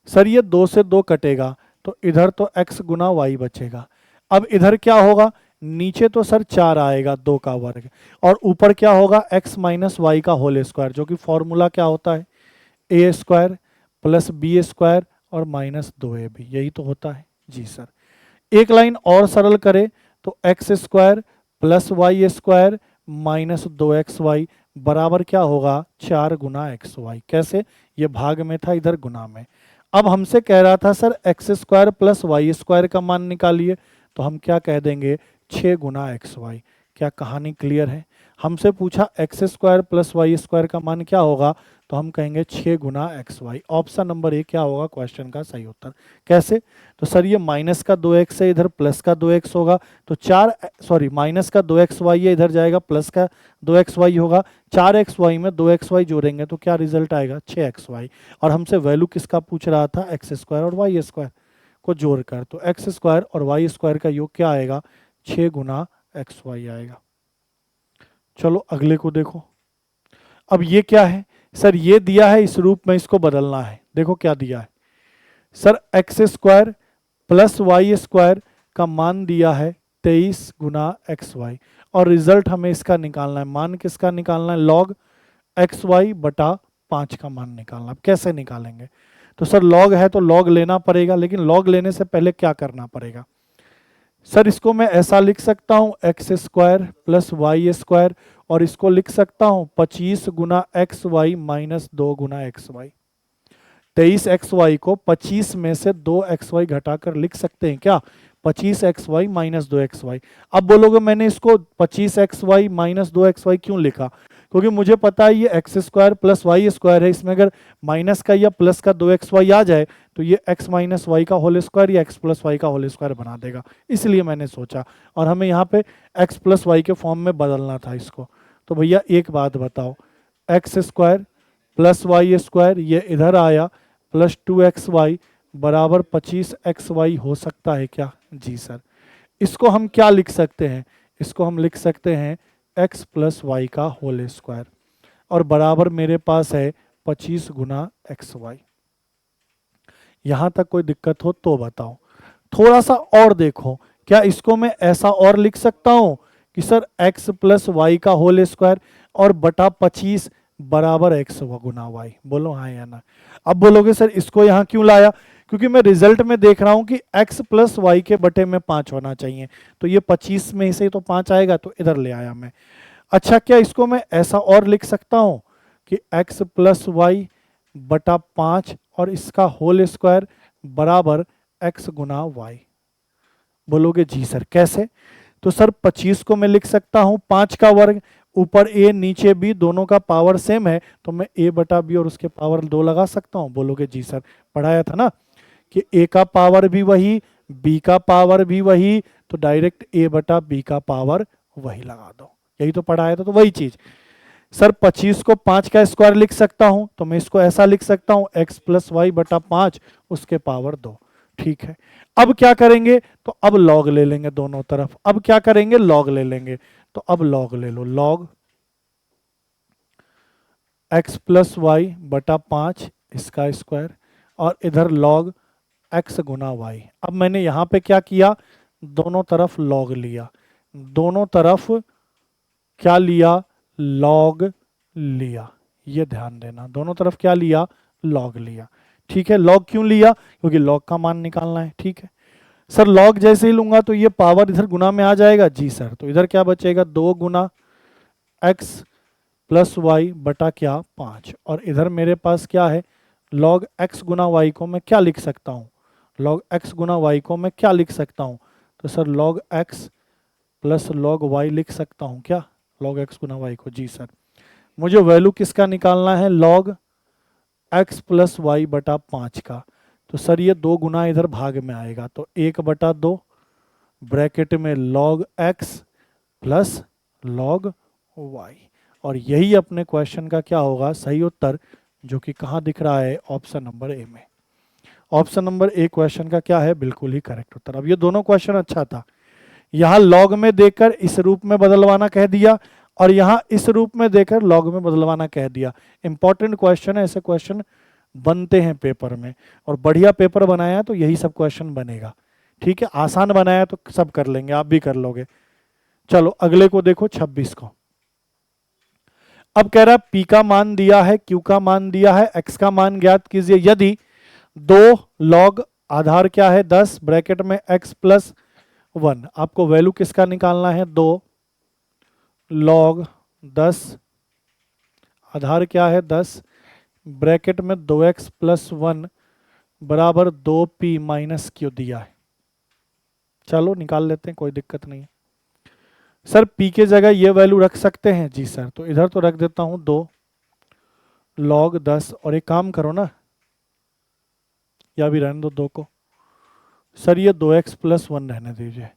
सर, ये 2 से 2 कटेगा तो इधर तो x गुना वाई बचेगा। अब इधर क्या होगा, नीचे तो सर 4 आएगा 2 का वर्ग, और ऊपर क्या होगा x माइनस वाई का होल स्क्वायर, जो कि फॉर्मूला क्या होता है, ए स्क्वायर प्लस बी स्क्वायर और माइनस 2ab, यही तो होता है, जी सर। एक लाइन और सरल करें तो X square plus Y square minus 2xy बराबर क्या होगा, 4 गुना एक्स वाई। कैसे, ये भाग में था, इधर गुना में। अब हमसे कह रहा था sir X square plus Y square का मान निकालिए, तो हम क्या कह देंगे, 6 गुना एक्स वाई। क्या कहानी क्लियर है, हमसे पूछा x square plus Y square का मान क्या होगा, तो हम कहेंगे 6 गुना x y. Option number A क्या होगा क्वेश्चन का सही उत्तर। कैसे, तो सर ये माइनस का 2x है, इधर प्लस का 2x होगा, तो माइनस का 2xy है, इधर जाएगा प्लस का 2xy होगा। 4xy में 2xy जोड़ेंगे तो क्या रिजल्ट आएगा, 6xy। और हमसे वैल्यू किसका पूछ रहा था, एक्स स्क्वायर और वाई स्क्वायर को जोड़कर, तो एक्स स्क्वायर और वाई स्क्वायर का योग क्या आएगा, 6 गुना एक्स वाई आएगा। चलो अगले को देखो। अब ये क्या है सर, ये दिया है इस रूप में, इसको बदलना है। देखो क्या दिया है sir, X square plus Y square का मान दिया है 23 गुना एक्स वाई, और रिजल्ट हमें इसका निकालना है। मान किसका निकालना है, लॉग एक्स वाई बटा 5 का मान निकालना। अब कैसे निकालेंगे, तो सर लॉग है तो लॉग लेना पड़ेगा, लेकिन लॉग लेने से पहले क्या करना पड़ेगा सर, इसको मैं ऐसा लिख सकता हूँ X square plus Y square, और इसको लिख सकता हूँ 25 गुना एक्स वाई माइनस 2 गुना एक्स वाई। 23 एक्स वाई को 25 में से 2 एक्स वाई घटाकर लिख सकते हैं क्या, 25 X Y minus 2 X Y. अब बोलोगे मैंने इसको 25 X Y minus 2 X Y क्यों लिखा, क्योंकि मुझे पता है ये X square plus Y square है, इसमें अगर माइनस का या प्लस का 2xy आ जाए तो ये x माइनस वाई का होल स्क्वायर या x प्लस वाई का होल स्क्वायर बना देगा, इसलिए मैंने सोचा। और हमें यहाँ पे x प्लस वाई के फॉर्म में बदलना था इसको। तो भैया एक बात बताओ, X square plus Y square ये इधर आया प्लस 2xy बराबर 25xy हो सकता है क्या, जी सर। इसको हम क्या लिख सकते हैं, इसको हम लिख सकते हैं x प्लस वाई का होल स्क्वायर, और बराबर मेरे पास है 25 गुना एक्स वाई। यहां तक कोई दिक्कत हो तो बताओ। थोड़ा सा और देखो, क्या इसको मैं ऐसा और लिख सकता हूं कि सर x प्लस वाई का होल स्क्वायर और बटा 25 बराबर एक्स गुना वाई। बोलो हाँ या ना। अब बोलोगे सर इसको यहां क्यों लाया, क्योंकि मैं रिजल्ट में देख रहा हूं कि x प्लस वाई के बटे में 5 होना चाहिए, तो ये 25 में से तो 5 आएगा, तो इधर ले आया मैं। अच्छा, क्या इसको मैं ऐसा और लिख सकता हूं कि x प्लस वाई बटा 5 और इसका होल स्क्वायर बराबर x गुना वाई। बोलोगे जी सर कैसे, तो सर 25 को मैं लिख सकता हूं 5 का वर्ग, ऊपर a नीचे b दोनों का पावर सेम है, तो मैं a बटा b और उसके पावर 2 लगा सकता हूं। बोलोगे जी सर, पढ़ाया था ना कि a का पावर भी वही, b का पावर भी वही, तो डायरेक्ट a बटा b का पावर वही लगा दो। यही तो पढ़ाया था, तो वही चीज। सर 25 को 5 का स्क्वायर लिख सकता हूं, तो मैं इसको ऐसा लिख सकता हूं x प्लस वाई बटा 5 उसके पावर 2। ठीक है, अब क्या करेंगे, तो अब लॉग ले लेंगे दोनों तरफ। अब क्या करेंगे, लॉग ले लेंगे। तो अब लॉग ले लो, लॉग x प्लस वाई बटा 5 इसका स्क्वायर, और इधर लॉग x गुना y। अब मैंने यहां पे क्या किया, दोनों तरफ लॉग लिया, दोनों तरफ क्या लिया, लॉग लिया। ये ध्यान देना, दोनों तरफ क्या लिया, लॉग लिया। ठीक है, लॉग क्यों लिया, क्योंकि लॉग का मान निकालना है। ठीक है सर, लॉग जैसे ही लूंगा तो ये पावर इधर गुना में आ जाएगा। जी सर, तो इधर क्या बचेगा, 2 गुना x प्लस वाई बटा क्या 5, और इधर मेरे पास क्या है, लॉग x गुना वाई को मैं क्या लिख सकता हूँ, लॉग x गुना वाई को मैं क्या लिख सकता हूँ, तो sir log x plus log Y लिख सकता हूँ क्या, लॉग x गुना वाई को। जी सर, मुझे वैल्यू किसका निकालना है, लॉग x प्लस वाई बटा 5 का। तो सर ये 2 गुना इधर भाग में आएगा, तो 1 बटा 2 ब्रैकेट में log x plus log y, और यही अपने क्वेश्चन का क्या होगा, सही उत्तर, जो कि कहाँ दिख रहा है, ऑप्शन नंबर ए में। ऑप्शन नंबर ए क्वेश्चन का क्या है, बिल्कुल ही करेक्ट उत्तर। अब ये दोनों क्वेश्चन अच्छा था, यहाँ लॉग में देकर इस रूप में बदलवाना कह दिया, और यहाँ इस रूप में देकर लॉग में बदलवाना कह दिया। इंपॉर्टेंट क्वेश्चन है, ऐसे क्वेश्चन बनते हैं पेपर में, और बढ़िया पेपर बनाया तो यही सब क्वेश्चन बनेगा। ठीक है, आसान बनाया तो सब कर लेंगे, आप भी कर लोगे। चलो अगले को देखो, 26 को। अब कह रहा है P का मान दिया है, Q का मान दिया है, X का मान ज्ञात कीजिए यदि 2 लॉग आधार क्या है 10 ब्रैकेट में x प्लस 1। आपको वैल्यू किसका निकालना है, 2 लॉग 10 आधार क्या है 10 ब्रैकेट में 2x प्लस 1 बराबर 2p माइनस क्यू दिया है। चलो निकाल लेते हैं, कोई दिक्कत नहीं है। सर p के जगह ये वैल्यू रख सकते हैं। जी सर, तो इधर तो रख देता हूं 2 लॉग 10, और एक काम करो ना, या भी रहने दो 2 को। सर ये 2x प्लस 1 रहने दीजिए,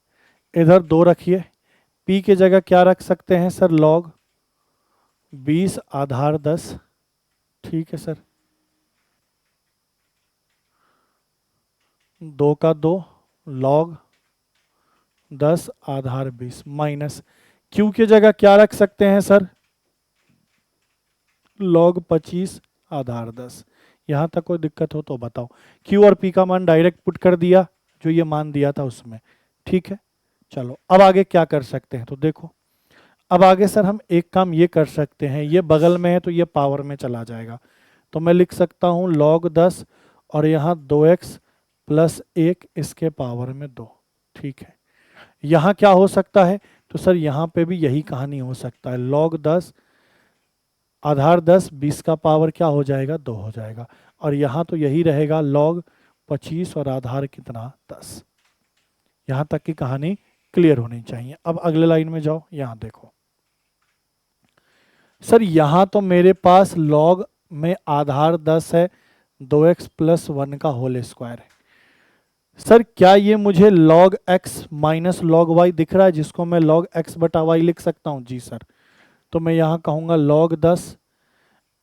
इधर 2 रखिए। p की जगह क्या रख सकते हैं सर, लॉग 20 आधार 10। ठीक है सर, 2 का 2 लॉग 10 आधार 20 माइनस q की जगह क्या रख सकते हैं सर, लॉग 25 आधार 10। यहां तक कोई दिक्कत हो तो बताओ। q और p का मान डायरेक्ट पुट कर दिया, जो ये मान दिया था उसमें। ठीक है, चलो अब आगे क्या कर सकते हैं, तो देखो अब आगे सर हम एक काम ये कर सकते हैं, ये बगल में है तो ये पावर में चला जाएगा, तो मैं लिख सकता हूँ log 10 और यहाँ 2x प्लस 1 इसके पावर में 2। ठीक है, यहाँ क्या हो सकता है, तो सर यहाँ पे भी यही कहानी हो सकता है, log 10 आधार 10 20 का पावर क्या हो जाएगा 2 हो जाएगा, और यहाँ तो यही रहेगा log 25 और आधार कितना 10। यहाँ तक की कहानी क्लियर होनी चाहिए। अब अगले लाइन में जाओ, यहाँ देखो सर, यहाँ तो मेरे पास log में आधार 10 है, 2x प्लस 1 का होल स्क्वायर है। सर क्या ये मुझे log x minus log y दिख रहा है, जिसको मैं log x बटा y लिख सकता हूँ। जी सर, तो मैं यहाँ कहूँगा log 10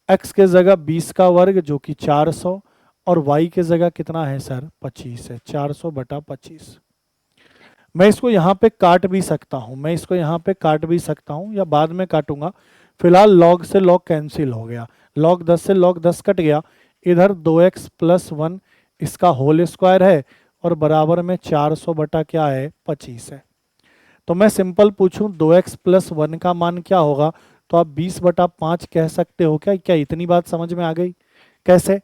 x के जगह 20 का वर्ग जो कि 400, और y के जगह कितना है सर 25 है, 400 बटा 25। मैं इसको यहाँ पे काट भी सकता हूँ, मैं इसको यहाँ पे काट भी सकता हूँ, या बाद में काटूंगा। फिलहाल log से log कैंसिल हो गया, log 10 से log 10 कट गया, इधर 2x प्लस 1 इसका होल स्क्वायर है, और बराबर में 400 बटा क्या है 25 है। तो मैं सिंपल पूछूं 2x प्लस 1 का मान क्या होगा, तो आप 20 बटा 5 कह सकते हो क्या, क्या इतनी बात समझ में आ गई। कैसे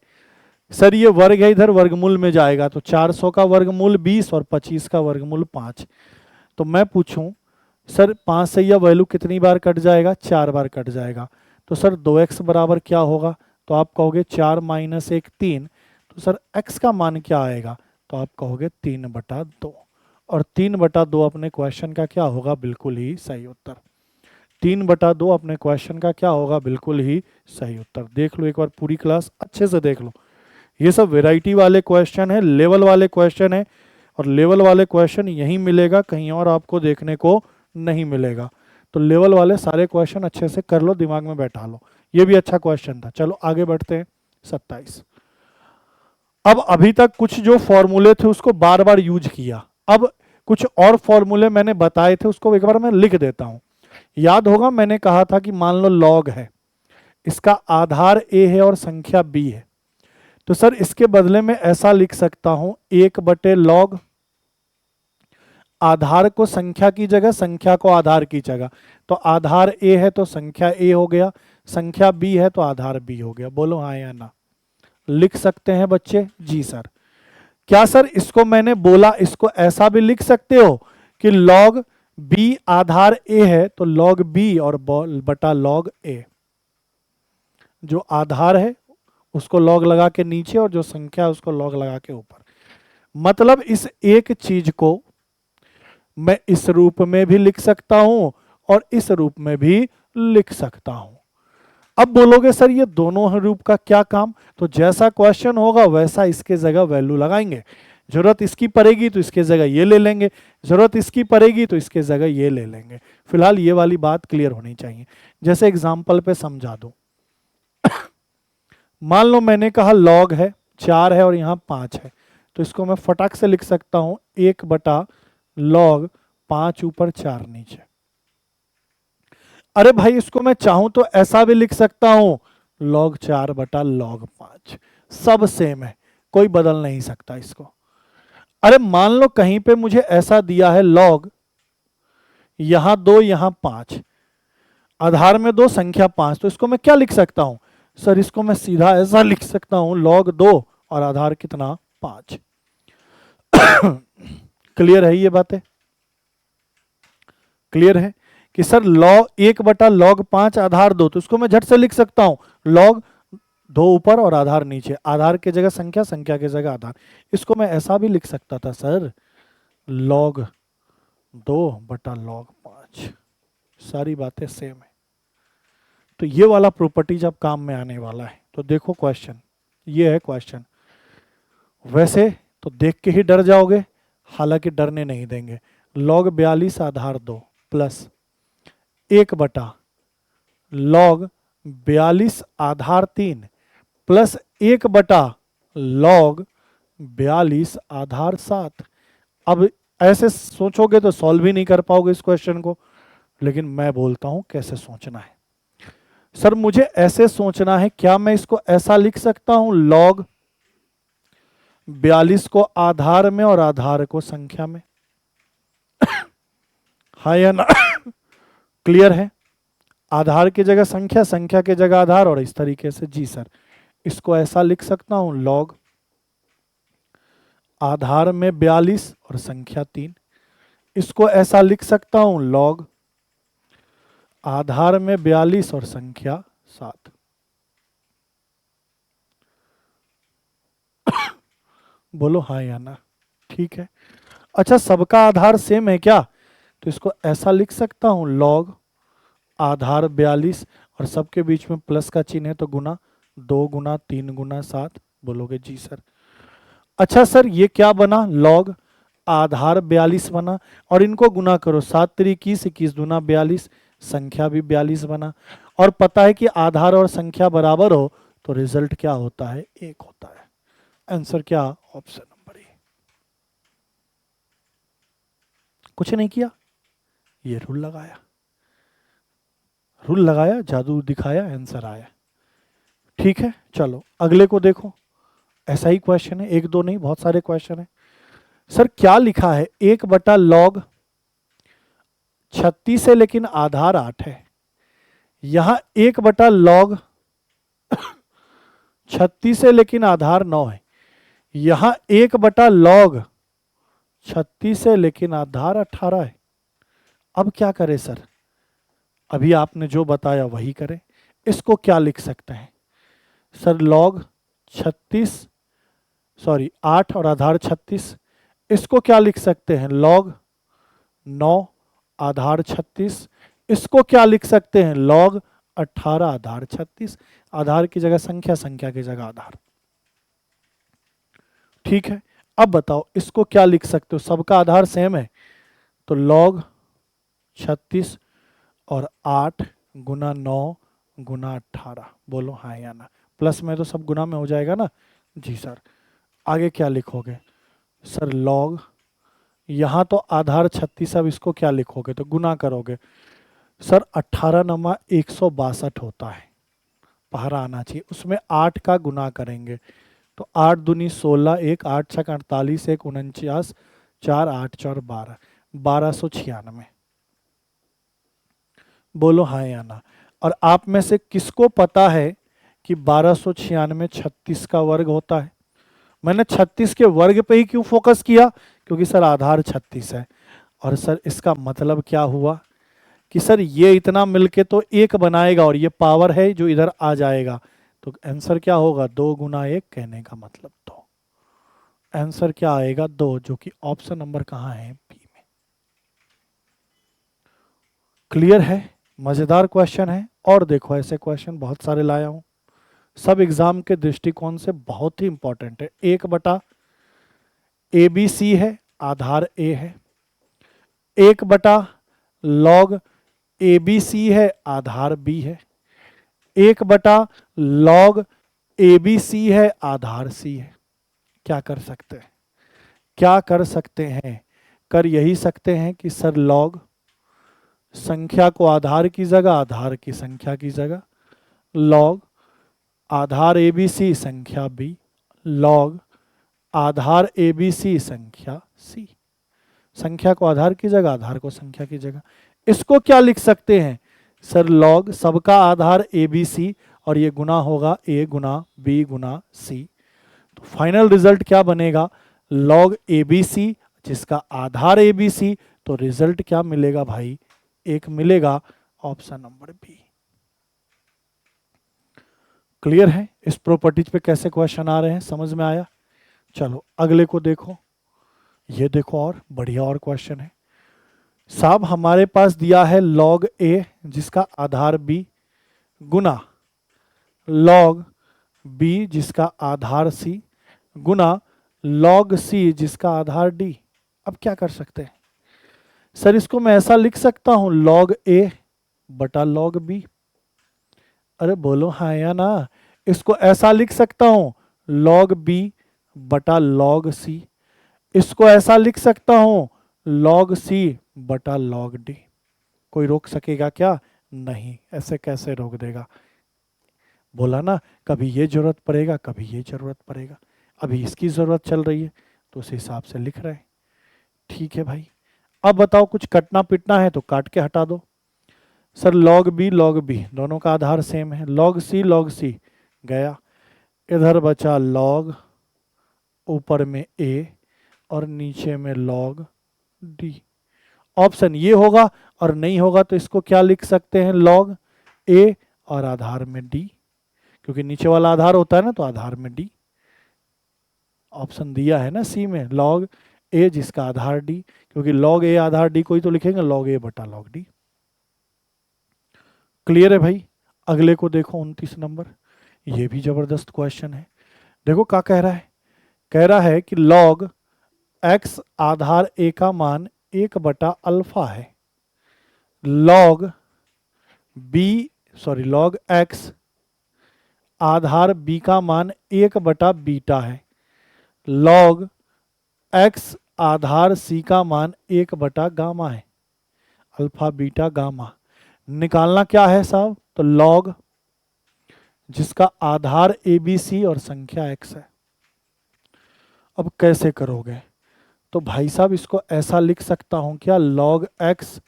सर, ये वर्ग है, इधर वर्गमूल में जाएगा, तो 400 का वर्गमूल 20 और 25 का वर्गमूल 5। तो मैं पूछूं सर 5 से यह वैल्यू कितनी बार कट जाएगा, 4 बार कट जाएगा, तो सर 2x बराबर क्या होगा, तो आप कहोगे 4 माइनस 1 3। तो सर x का मान क्या आएगा, तो आप कहोगे 3 बटा 2, और 3 बटा 2 अपने क्वेश्चन का क्या होगा, बिल्कुल ही सही उत्तर। 3 बटा 2 अपने क्वेश्चन का क्या होगा, बिल्कुल ही सही उत्तर। देख लो एक बार पूरी क्लास अच्छे से देख लो, ये सब वेराइटी वाले क्वेश्चन है, लेवल वाले क्वेश्चन है, और लेवल वाले क्वेश्चन यहीं मिलेगा, कहीं और आपको देखने को नहीं मिलेगा। तो लेवल वाले सारे क्वेश्चन अच्छे से कर लो, दिमाग में बैठा लो। ये भी अच्छा क्वेश्चन था। चलो आगे बढ़ते हैं। 27। अब अभी तक कुछ जो फॉर्मूले थे उसको बार बार यूज किया, अब कुछ और फॉर्मूले मैंने बताए थे उसको एक बार मैं लिख देता हूं। याद होगा मैंने कहा था कि मान लो लॉग है, इसका आधार a है और संख्या b है, तो सर इसके बदले में ऐसा लिख सकता हूं 1/log, आधार को संख्या की जगह, संख्या को आधार की जगह। तो आधार a है तो संख्या a हो गया, संख्या b है तो आधार b हो गया। बोलो हाँ या ना। लिख सकते हैं बच्चे? जी सर। क्या सर इसको मैंने बोला इसको ऐसा भी लिख सकते हो कि log b आधार a है तो log b और बटा log a, जो आधार है उसको log लगा के नीचे और जो संख्या है उसको log लगा के ऊपर। मतलब इस एक चीज को मैं इस रूप में भी लिख सकता हूं और इस रूप में भी लिख सकता हूं। अब बोलोगे सर ये दोनों रूप का क्या काम? तो जैसा क्वेश्चन होगा वैसा इसके जगह वैल्यू लगाएंगे। जरूरत इसकी पड़ेगी तो इसके जगह ये ले लेंगे, जरूरत इसकी पड़ेगी तो इसके जगह ये ले लेंगे। फिलहाल ये वाली बात क्लियर होनी चाहिए। जैसे एग्जाम्पल पे समझा दूं, मान लो मैंने कहा लॉग है 4 है और यहां 5 है, तो इसको मैं फटाक से लिख सकता हूं 1/log 5 ऊपर 4 नीचे। अरे भाई इसको मैं चाहूं तो ऐसा भी लिख सकता हूं log 4/log 5, सब सेम है, कोई बदल नहीं सकता इसको। अरे मान लो कहीं पे मुझे ऐसा दिया है log, यहां 2 यहां 5, आधार में 2 संख्या 5, तो इसको मैं क्या लिख सकता हूं? सर इसको मैं सीधा ऐसा लिख सकता हूं log 2 और आधार कितना 5। क्लियर है ये बातें? क्लियर है कि सर log 1/log 5 आधार 2, तो इसको मैं झट से लिख सकता हूं log 2 ऊपर और आधार नीचे, आधार की जगह संख्या, संख्या की जगह आधार। इसको मैं ऐसा भी लिख सकता था सर log 2/log 5, सारी बातें सेम है। तो ये वाला प्रॉपर्टीज अब काम में आने वाला है। तो देखो क्वेश्चन, ये है क्वेश्चन। वैसे तो देख के ही डर जाओगे, हालांकि डरने नहीं देंगे। log 42 आधार 2 प्लस 1/log 42 आधार 3 प्लस 1/log 42 आधार 7। अब ऐसे सोचोगे तो सॉल्व ही नहीं कर पाओगे इस क्वेश्चन को, लेकिन मैं बोलता हूं कैसे सोचना है। सर मुझे ऐसे सोचना है, क्या मैं इसको ऐसा लिख सकता हूं log 42 को आधार में और आधार को संख्या में? हाँ या ना? क्लियर है? आधार की जगह संख्या, संख्या की जगह आधार, और इस तरीके से। जी सर, इसको ऐसा लिख सकता हूं log आधार में 42 और संख्या 3। इसको ऐसा लिख सकता हूं log आधार में 42 और संख्या 7। बोलो हाँ या ना। ठीक है। अच्छा सबका आधार सेम है क्या? तो इसको ऐसा लिख सकता हूं log आधार 42 और सबके बीच में प्लस का चिन्ह है तो गुना 2 गुना 3 गुना 7। बोलोगे जी सर। अच्छा सर ये क्या बना? log आधार 42 बना और इनको गुना करो, 7 3 21, 21 दूना 42, संख्या भी 42 बना। और पता है कि आधार और संख्या बराबर हो तो रिजल्ट क्या होता है? 1 होता है। आंसर क्या? ऑप्शन नंबर ए। कुछ नहीं किया, ये रूल लगाया, रूल लगाया, जादू दिखाया, आंसर आया। ठीक है, चलो अगले को देखो। ऐसा ही क्वेश्चन है, एक दो नहीं बहुत सारे क्वेश्चन है। सर क्या लिखा है? 1/log 36 है लेकिन आधार 8 है। यहां 1/log 36 है लेकिन आधार 9 है। यहां 1/log 36 है लेकिन आधार 18 है। अब क्या करें सर? अभी आपने जो बताया वही करें। इसको क्या लिख सकते हैं सर? log 36, सॉरी 8 और आधार 36, इसको क्या लिख सकते हैं? log 9 आधार 36। इसको क्या लिख सकते हैं? log 18 आधार 36। आधार की जगह संख्या, संख्या की जगह आधार। ठीक है, अब बताओ इसको क्या लिख सकते हो, सबका आधार सेम है तो log 36 और 8 गुना 9 गुना 18, बोलो हाँ या ना। प्लस में तो सब गुना में हो जाएगा ना। जी सर। आगे क्या लिखोगे सर, log, यहाँ तो आधार 36, अब इसको क्या लिखोगे तो गुना करोगे सर। 18 नमा 162 होता है, पहरा आना चाहिए, उसमें 8 का गुना करेंगे तो 8 दूनी 16, 1 8 छक 48, 1 49, 4 8 4 12, 1296। बोलो हाँ या ना। और आप में से किसको पता है कि 1296 36 का वर्ग होता है? मैंने 36 के वर्ग पे ही क्यों फोकस किया, क्योंकि सर आधार 36 है। और सर इसका मतलब क्या हुआ कि सर ये इतना मिलके तो एक बनाएगा और ये पावर है जो इधर आ जाएगा, तो आंसर क्या होगा 2 गुना 1, कहने का मतलब 2। आंसर क्या आएगा 2, जो कि ऑप्शन नंबर कहाँ है, बी में। क्लियर है? मजेदार क्वेश्चन है। और देखो ऐसे क्वेश्चन बहुत सारे लाया हूं, सब एग्जाम के दृष्टिकोण से बहुत ही इंपॉर्टेंट है। 1/ABC है, आधार ए है। 1/log ABC है, आधार बी है। 1/log ABC है, आधार सी है। क्या कर सकते हैं, क्या कर सकते हैं? कर यही सकते हैं कि सर log संख्या को आधार की जगह, आधार की संख्या की जगह, log आधार ABC संख्या b, log आधार ABC संख्या c। संख्या को आधार की जगह, आधार को संख्या की जगह। इसको क्या लिख सकते हैं सर, log सबका आधार ABC और ये गुना होगा a Guna b Guna c। तो फाइनल रिजल्ट क्या बनेगा, log ABC जिसका आधार ABC, तो रिजल्ट क्या मिलेगा भाई, 1 मिलेगा, ऑप्शन नंबर बी। क्लियर है? इस प्रॉपर्टीज पे कैसे क्वेश्चन आ रहे हैं, समझ में आया? चलो अगले को देखो। ये देखो और बढ़िया और क्वेश्चन है साहब, हमारे पास दिया है log a जिसका आधार b गुना log b जिसका आधार c गुना log c जिसका आधार d। अब क्या कर सकते हैं सर, इसको मैं ऐसा लिख सकता हूं log a बटा log b। अरे बोलो हाँ या ना। इसको ऐसा लिख सकता हूं log b बटा log c। इसको ऐसा लिख सकता हूं log c बटा log d। कोई रोक सकेगा क्या? नहीं, ऐसे कैसे रोक देगा। बोला ना, कभी ये जरूरत पड़ेगा, कभी ये जरूरत पड़ेगा। अभी इसकी जरूरत चल रही है तो उस हिसाब से लिख रहे हैं। ठीक है भाई। अब बताओ, कुछ कटना पिटना है तो काट के हटा दो। सर log b दोनों का आधार सेम है, log c गया, इधर बचा log, ऊपर में a और नीचे में log d। ऑप्शन ये होगा, और नहीं होगा तो इसको क्या लिख सकते हैं, log a और आधार में d, क्योंकि नीचे वाला आधार होता है ना, तो आधार में d। ऑप्शन दिया है ना सी में, log a जिसका आधार d, क्योंकि log a आधार d कोई तो लिखेंगे log a बटा log d। क्लियर है भाई? अगले को देखो 29 नंबर, ये भी जबरदस्त क्वेश्चन है। देखो क्या कह रहा है, कह रहा है कि log x आधार a का मान 1/अल्फा है, log x आधार b का मान 1/बीटा है, log x आधार c का मान 1/गामा है। अल्फा बीटा गामा निकालना क्या है साहब, तो log जिसका आधार ABC और संख्या x है। अब कैसे करोगे, तो भाई साहब इसको ऐसा लिख सकता हूं क्या, log x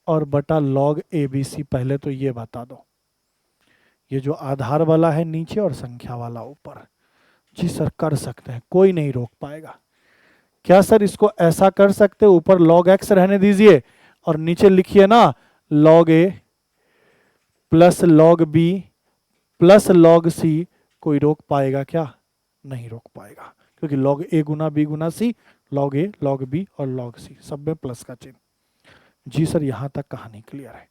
और बटा log ABC। पहले तो ये बता दो, ये जो आधार वाला है नीचे और संख्या वाला ऊपर। जी सर कर सकते हैं, कोई नहीं रोक पाएगा। क्या सर इसको ऐसा कर सकते, ऊपर log x रहने दीजिए और नीचे लिखिए ना log a plus log b plus log c। कोई रोक पाएगा क्या? नहीं रोक पाएगा, क्योंकि log a Guna b Guna c, log a log b और log c सब में प्लस का चिन्ह। जी सर यहां तक कहानी क्लियर है।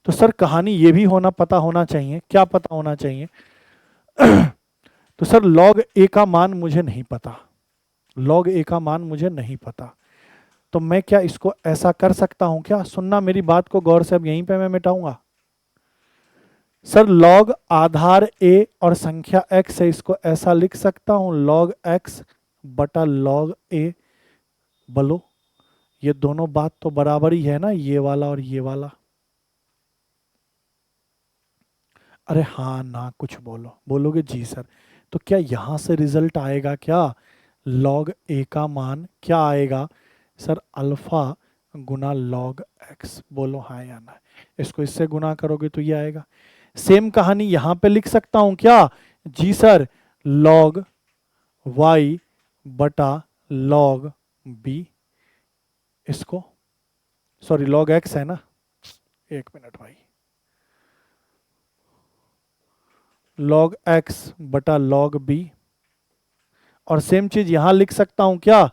तो सर कहानी ये भी पता होना चाहिए, क्या पता होना चाहिए तो सर log a का मान मुझे नहीं पता, लॉग ए का मान मुझे नहीं पता, तो मैं क्या इसको ऐसा कर सकता हूं क्या? सुनना मेरी बात को गौर से, अब यहीं पे मैं मिटाऊंगा। सर लॉग आधार ए और संख्या एक्स है, इसको ऐसा लिख सकता हूं लॉग एक्स बटा लॉग ए। बोलो, ये दोनों बात तो बराबर ही है ना, ये वाला और ये वाला। अरे हाँ ना, कुछ बोलो, बोलोगे जी सर। तो क्या यहां से रिजल्ट आएगा क्या? लॉग ए का मान क्या आएगा सर? अल्फा गुना लॉग एक्स। बोलो हाँ या ना। इसको इससे गुना करोगे तो ये आएगा। सेम कहानी यहां पे लिख सकता हूं क्या? जी सर, लॉग वाई बटा लॉग बी। इसको, सॉरी लॉग एक्स है ना, एक मिनट भाई, लॉग एक्स बटा लॉग बी। और सेम चीज यहां लिख सकता हूं क्या?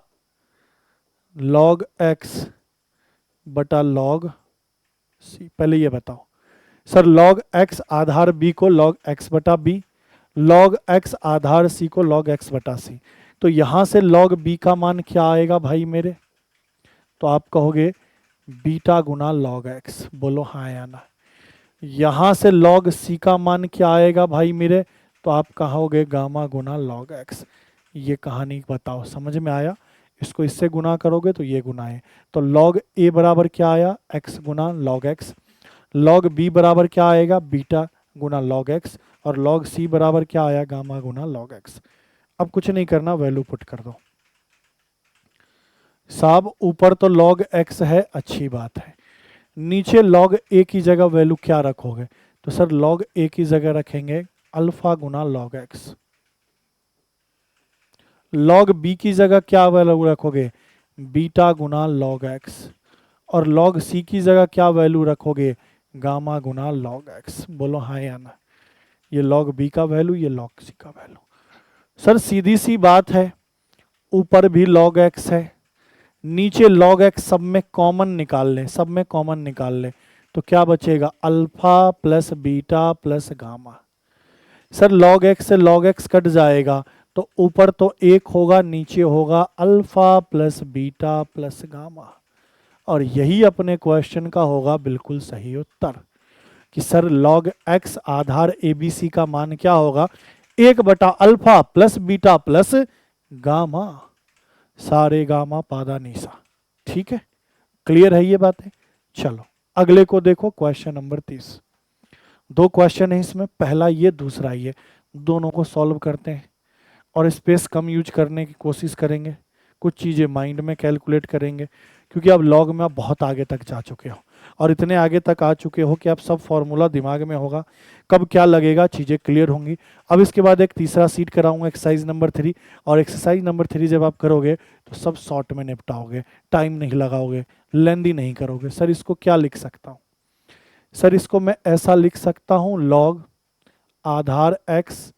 लॉग एक्स बटा लॉग सी। पहले ये बताओ सर, लॉग एक्स आधार बी को लॉग एक्स बटा बी, लॉग एक्स आधार सी को लॉग एक्स बटा सी। तो यहां से लॉग बी का मान क्या आएगा भाई मेरे? तो आप कहोगे बीटा गुना लॉग एक्स। बोलो हाँ या ना। यहां से लॉग सी का मान क्या आएगा भाई मेरे? तो आप कहोगे गामा गुना लॉग एक्स। ये कहानी बताओ, समझ में आया? इसको इससे गुना करोगे तो ये गुना है। तो लॉग ए बराबर क्या आया? एक्स गुना लॉग एक्स। लॉग बी बराबर क्या आएगा? बीटा गुना लॉग एक्स। और लॉग सी बराबर क्या आया? गामा गुना लॉग एक्स। अब कुछ नहीं करना, वैल्यू पुट कर दो साहब। ऊपर तो लॉग एक्स है, अच्छी बात है। नीचे लॉग ए की जगह वैल्यू क्या रखोगे? तो सर लॉग ए की जगह रखेंगे अल्फा गुना लॉग एक्स। लॉग बी की जगह क्या वैल्यू रखोगे? बीटा गुना लॉग एक्स। और लॉग सी की जगह क्या वैल्यू रखोगे? गामा गुना लॉग एक्स। बोलो हाँ या ना। ये लॉग बी का वैल्यू, ये लॉग सी का वैल्यू। सर सीधी सी बात है, ऊपर भी लॉग एक्स है, नीचे लॉग एक्स, सब में कॉमन निकाल लें, सब में कॉमन निकाल लें, तो क्या बचेगा? Alpha plus beta plus gamma. Sir log x से लॉग एक्स कट जाएगा, तो ऊपर तो एक होगा, नीचे होगा alpha plus beta plus gamma. और यही अपने क्वेश्चन का होगा बिल्कुल सही उत्तर, कि सर लॉग एक्स आधार एबीसी का मान क्या होगा? एक बटा alpha plus beta plus gamma. सारे गामा पादा नीसा। ठीक है, क्लियर है ये बातें? चलो अगले को देखो, क्वेश्चन नंबर 30। दो क्वेश्चन है इसमें, पहला ये दूसरा ये, दोनों को सॉल्व करते हैं और स्पेस कम यूज करने की कोशिश करेंगे। कुछ चीज़ें माइंड में कैलकुलेट करेंगे, क्योंकि अब लॉग में आप बहुत आगे तक जा चुके हो, और इतने आगे तक आ चुके हो कि अब सब फॉर्मूला दिमाग में होगा, कब क्या लगेगा चीज़ें क्लियर होंगी। अब इसके बाद एक तीसरा सीट कराऊंगा, एक्सरसाइज नंबर 3। और एक्सरसाइज नंबर 3 जब आप करोगे तो सब शॉर्ट में निपटाओगे, टाइम नहीं लगाओगे, लेंदी नहीं करोगे। सर इसको क्या लिख सकता हूँ? सर इसको मैं ऐसा लिख सकता हूँ, लॉग आधार एक्स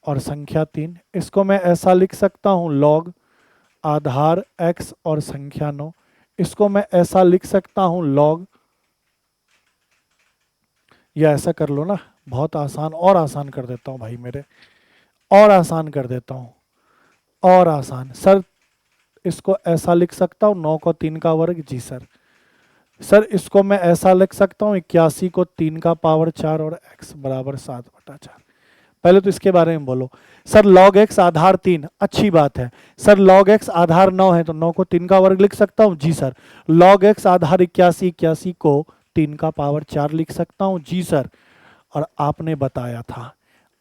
और संख्या 3। इसको मैं ऐसा लिख सकता हूँ, लॉग आधार x और संख्या 9। इसको मैं ऐसा लिख सकता हूं, लॉग, या ऐसा कर लो ना, बहुत आसान, और आसान कर देता हूं भाई मेरे, और आसान कर देता हूं, और आसान। सर इसको ऐसा लिख सकता हूं, 9 को 3 का वर्ग। जी सर। सर इसको मैं ऐसा लिख सकता हूं, 81 को 3 का पावर 4 और x बराबर 7/4। पहले तो इसके बारे में बोलो। सर लॉग एक्स आधार 3, अच्छी बात है। सर लॉग एक्स आधार 9 है, तो 9 को 3 का वर्ग लिख सकता हूं। जी सर। लॉग एक्स आधार 81, 81 को 3 का पावर 4 लिख सकता हूं। जी सर। और आपने बताया था,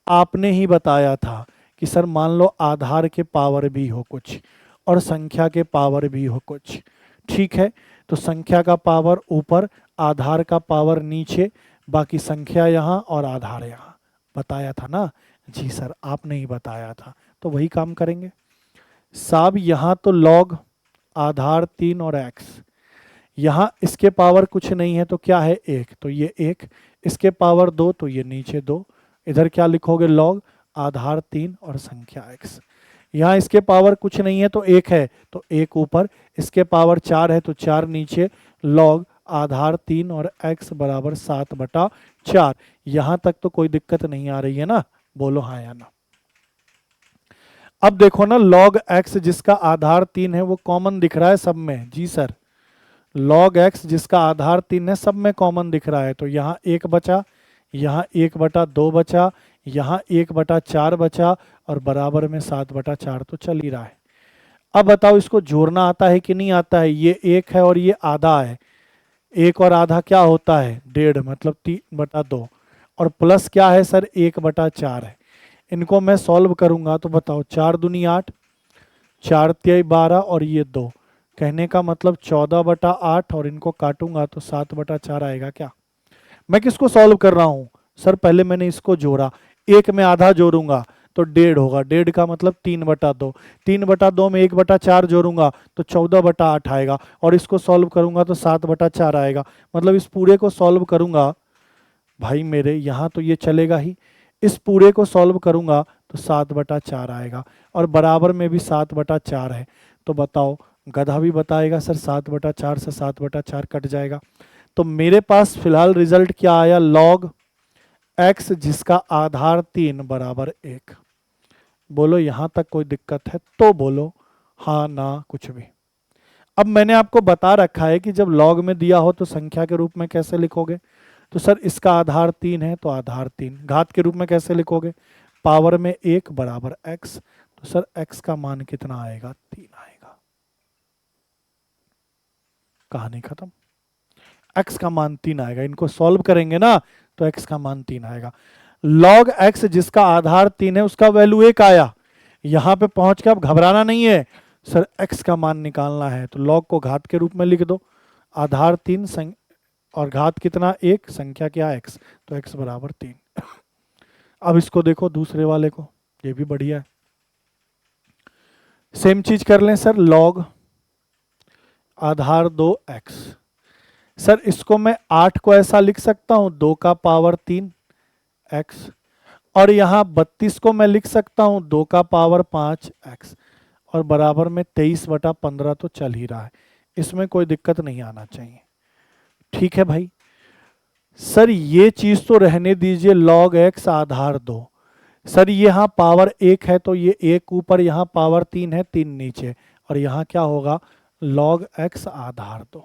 आपने ही बताया था कि सर मान लो आधार के पावर भी हो कुछ और संख्या के पावर भी हो कुछ, ठीक है? तो संख्या का पावर ऊपर, आधार का पावर नीचे, बाकी संख्या यहाँ और आधार यहाँ। बताया था ना? जी सर, आपने ही बताया था, तो वही काम करेंगे साहब। यहाँ तो लॉग आधार 3 और x, यहाँ इसके पावर कुछ नहीं है तो क्या है? 1, तो ये 1। इसके पावर 2, तो ये नीचे 2। इधर क्या लिखोगे? लॉग आधार 3 और संख्या x। यहाँ इसके पावर कुछ नहीं है तो 1 है, तो 1 ऊपर। इसके पावर 4 है तो 4 नीचे। लॉग आधार 3 और x बराबर 7/4। यहाँ तक तो कोई दिक्कत नहीं आ रही है ना? बोलो हाँ या ना। अब देखो ना, log x जिसका आधार 3 है वो कॉमन दिख रहा है सब में, जी सर। log x जिसका आधार 3 है सब में कॉमन दिख रहा है, तो यहाँ 1 बचा, यहाँ 1/2 बचा, यहाँ 1/4 बचा, और बराबर में 7/4 तो चल ही रहा है। अब बताओ इसको जोड़ना आता है कि नहीं आता है? ये 1 है और ये आधा है, 1 और आधा क्या होता है? 1.5, मतलब 3/2, और प्लस क्या है सर? 1/4 है। इनको मैं सॉल्व करूंगा तो बताओ, 4 दूनी 8, 4 तिहाई 12, और ये 2, कहने का मतलब 14/8, और इनको काटूंगा तो 7/4 आएगा क्या? मैं किसको सॉल्व कर रहा हूं सर? पहले मैंने इसको जोड़ा, 1 में आधा जोड़ूंगा तो 1.5 होगा, 1.5 का मतलब 3/2, 3/2 में 1/4 जोड़ूंगा तो 14/8 आएगा, और इसको सॉल्व करूंगा तो 7/4 आएगा। मतलब इस पूरे को सॉल्व करूंगा भाई मेरे, यहाँ तो ये चलेगा ही, इस पूरे को सॉल्व करूंगा तो 7/4 आएगा, और बराबर में भी 7/4 है। तो बताओ, गधा भी बताएगा सर 7/4 से 7/4 कट जाएगा। तो मेरे पास फिलहाल रिजल्ट क्या आया? log x जिसका आधार 3 बराबर 1। बोलो यहां तक कोई दिक्कत है तो बोलो, हाँ ना कुछ भी। अब मैंने आपको बता रखा है कि जब log में दिया हो तो संख्या के रूप में कैसे लिखोगे? तो सर इसका आधार 3 है तो आधार 3, घात के रूप में कैसे लिखोगे? पावर में 1 बराबर x। तो सर x का मान कितना आएगा? 3 आएगा। कहानी खत्म। x का मान 3 आएगा, इनको सॉल्व करेंगे ना तो x का मान 3 आएगा। log x जिसका आधार 3 है उसका वैल्यू 1 आया। यहां पे पहुंच के अब घबराना नहीं है, सर x का मान निकालना है तो log को घात के रूप में लिख दो, आधार 3 और घात कितना? 1, संख्या क्या? x, तो x बराबर 3। अब इसको देखो दूसरे वाले को, ये भी बढ़िया है। सेम चीज कर लें सर, log आधार 2x। सर इसको मैं 8 को ऐसा लिख सकता हूं 2 का पावर 3 x, और यहां 32 को मैं लिख सकता हूं 2 का पावर 5 x, और बराबर में 23/15 तो चल ही रहा है, इसमें कोई दिक्कत नहीं आना चाहिए। ठीक है भाई। सर ये चीज तो रहने दीजिए, log x आधार 2। सर ये यहाँ पावर 1 है तो ये 1 ऊपर, यहाँ पावर 3 है 3 नीचे, और यहाँ क्या होगा? log x आधार 2।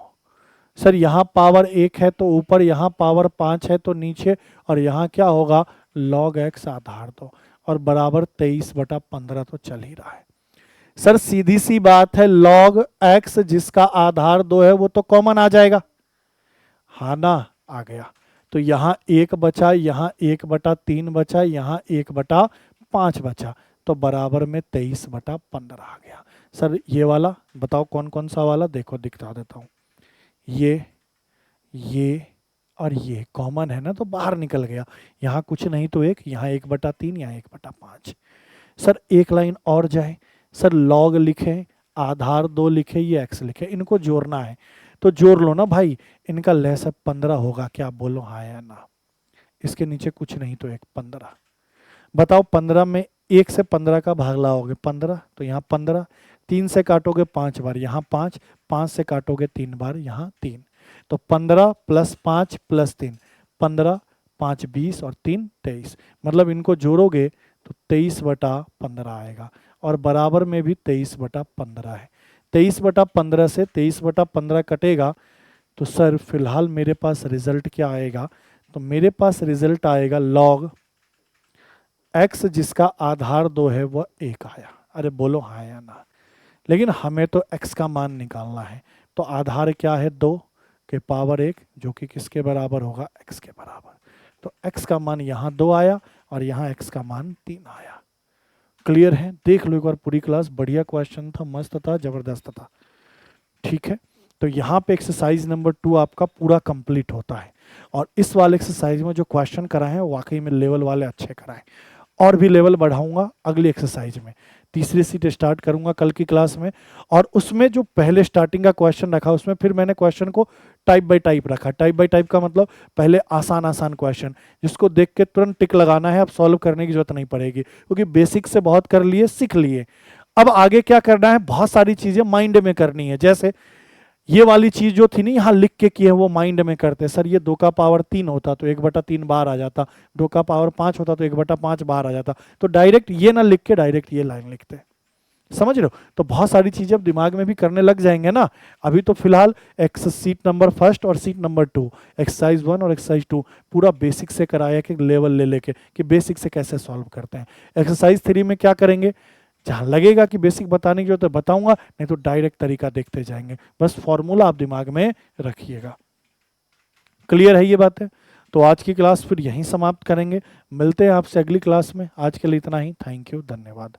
सर यहाँ पावर 1 है तो ऊपर, यहाँ पावर 5 है तो नीचे, और यहाँ क्या होगा? log x आधार 2, और बराबर 23/15 तो चल ही रहा है। सर सीधी सी बात है, log x जिसका आधार 2 है वो तो कॉमन आ जाएगा, हाँ ना? आ गया। तो यहाँ 1 बचा, यहाँ 1/3 बचा, यहाँ 1/5 बचा, तो बराबर में 23/15 आ गया। सर ये वाला बताओ कौन कौन सा वाला? देखो दिखा देता हूँ, ये और ये कॉमन है ना, तो बाहर निकल गया। यहाँ कुछ नहीं तो 1, यहाँ 1/3, यहाँ 1/5। सर एक लाइन और जाए, सर log लिखे, आधार 2 लिखे, ये x लिखे, इनको जोड़ना है तो जोड़ लो ना भाई। इनका लहसब 15 होगा क्या? बोलो हाँ या ना। इसके नीचे कुछ नहीं तो 15। बताओ 15 में 1 से 15 का भाग लाओगे 15, तो यहाँ 15, 3 से काटोगे 5 बार, यहाँ 5, 5 से काटोगे 3 बार, यहाँ 3, तो 15 + 5 + 3, 15, 5 20 और 3 23। मतलब इनको जोड़ोगे तो 23/15 आएगा, और बराबर में भी 23/15 है। 23/15 से 23/15 कटेगा तो सर फिलहाल मेरे पास रिजल्ट क्या आएगा? तो मेरे पास रिजल्ट आएगा log x जिसका आधार 2 है वह 1 आया। अरे बोलो हाँ या ना। लेकिन हमें तो x का मान निकालना है, तो आधार क्या है? 2 के पावर 1, जो कि किसके बराबर होगा? x के बराबर। तो x का मान यहाँ 2 आया, और यहाँ x का मान 3 आया। क्लियर है? देख लो एक बार पूरी क्लास, बढ़िया क्वेश्चन था, मस्त था, जबरदस्त था। ठीक है, तो यहाँ पे एक्सरसाइज नंबर 2 आपका पूरा कंप्लीट होता है। और इस वाले एक्सरसाइज में जो क्वेश्चन कराए हैं वाकई में लेवल वाले अच्छे कराए, और भी लेवल बढ़ाऊंगा अगली एक्सरसाइज में। तीसरी सीट स्टार्ट करूंगा कल की क्लास में, और उसमें जो पहले स्टार्टिंग का क्वेश्चन रखा उसमें फिर मैंने क्वेश्चन को टाइप बाय टाइप रखा। टाइप बाय टाइप का मतलब पहले आसान आसान क्वेश्चन जिसको देख के तुरंत टिक लगाना है, अब सॉल्व करने की जरूरत नहीं पड़ेगी, क्योंकि बेसिक से बहुत कर लिए, सीख लिए। अब आगे क्या करना है? बहुत सारी चीजें माइंड में करनी है। जैसे ये वाली चीज जो थी नहीं यहाँ लिख के की है वो माइंड में करते सर, ये 2 का पावर 3 होता तो 1/3 बाहर आ जाता, 2 का पावर 5 होता तो 1/5 बाहर आ जाता, तो डायरेक्ट ये ना लिख के डायरेक्ट ये लाइन लिखते। समझ रहे हो? तो बहुत सारी चीजें अब दिमाग में भी करने लग जाएंगे ना। अभी तो फिलहाल एक्स सीट नंबर फर्स्ट और सीट नंबर 2, एक्सरसाइज 1 और एक्सरसाइज 2 पूरा बेसिक से कराया कि लेवल ले लेके कि बेसिक से कैसे सॉल्व करते हैं। एक्सरसाइज 3 में क्या करेंगे, जहाँ लगेगा कि बेसिक बताने की जरूरत है बताऊंगा, नहीं तो डायरेक्ट तरीका देखते जाएंगे। बस फॉर्मूला आप दिमाग में रखिएगा। क्लियर है ये बात है? तो आज की क्लास फिर यहीं समाप्त करेंगे, मिलते हैं आपसे अगली क्लास में। आज के लिए इतना ही, थैंक यू, धन्यवाद।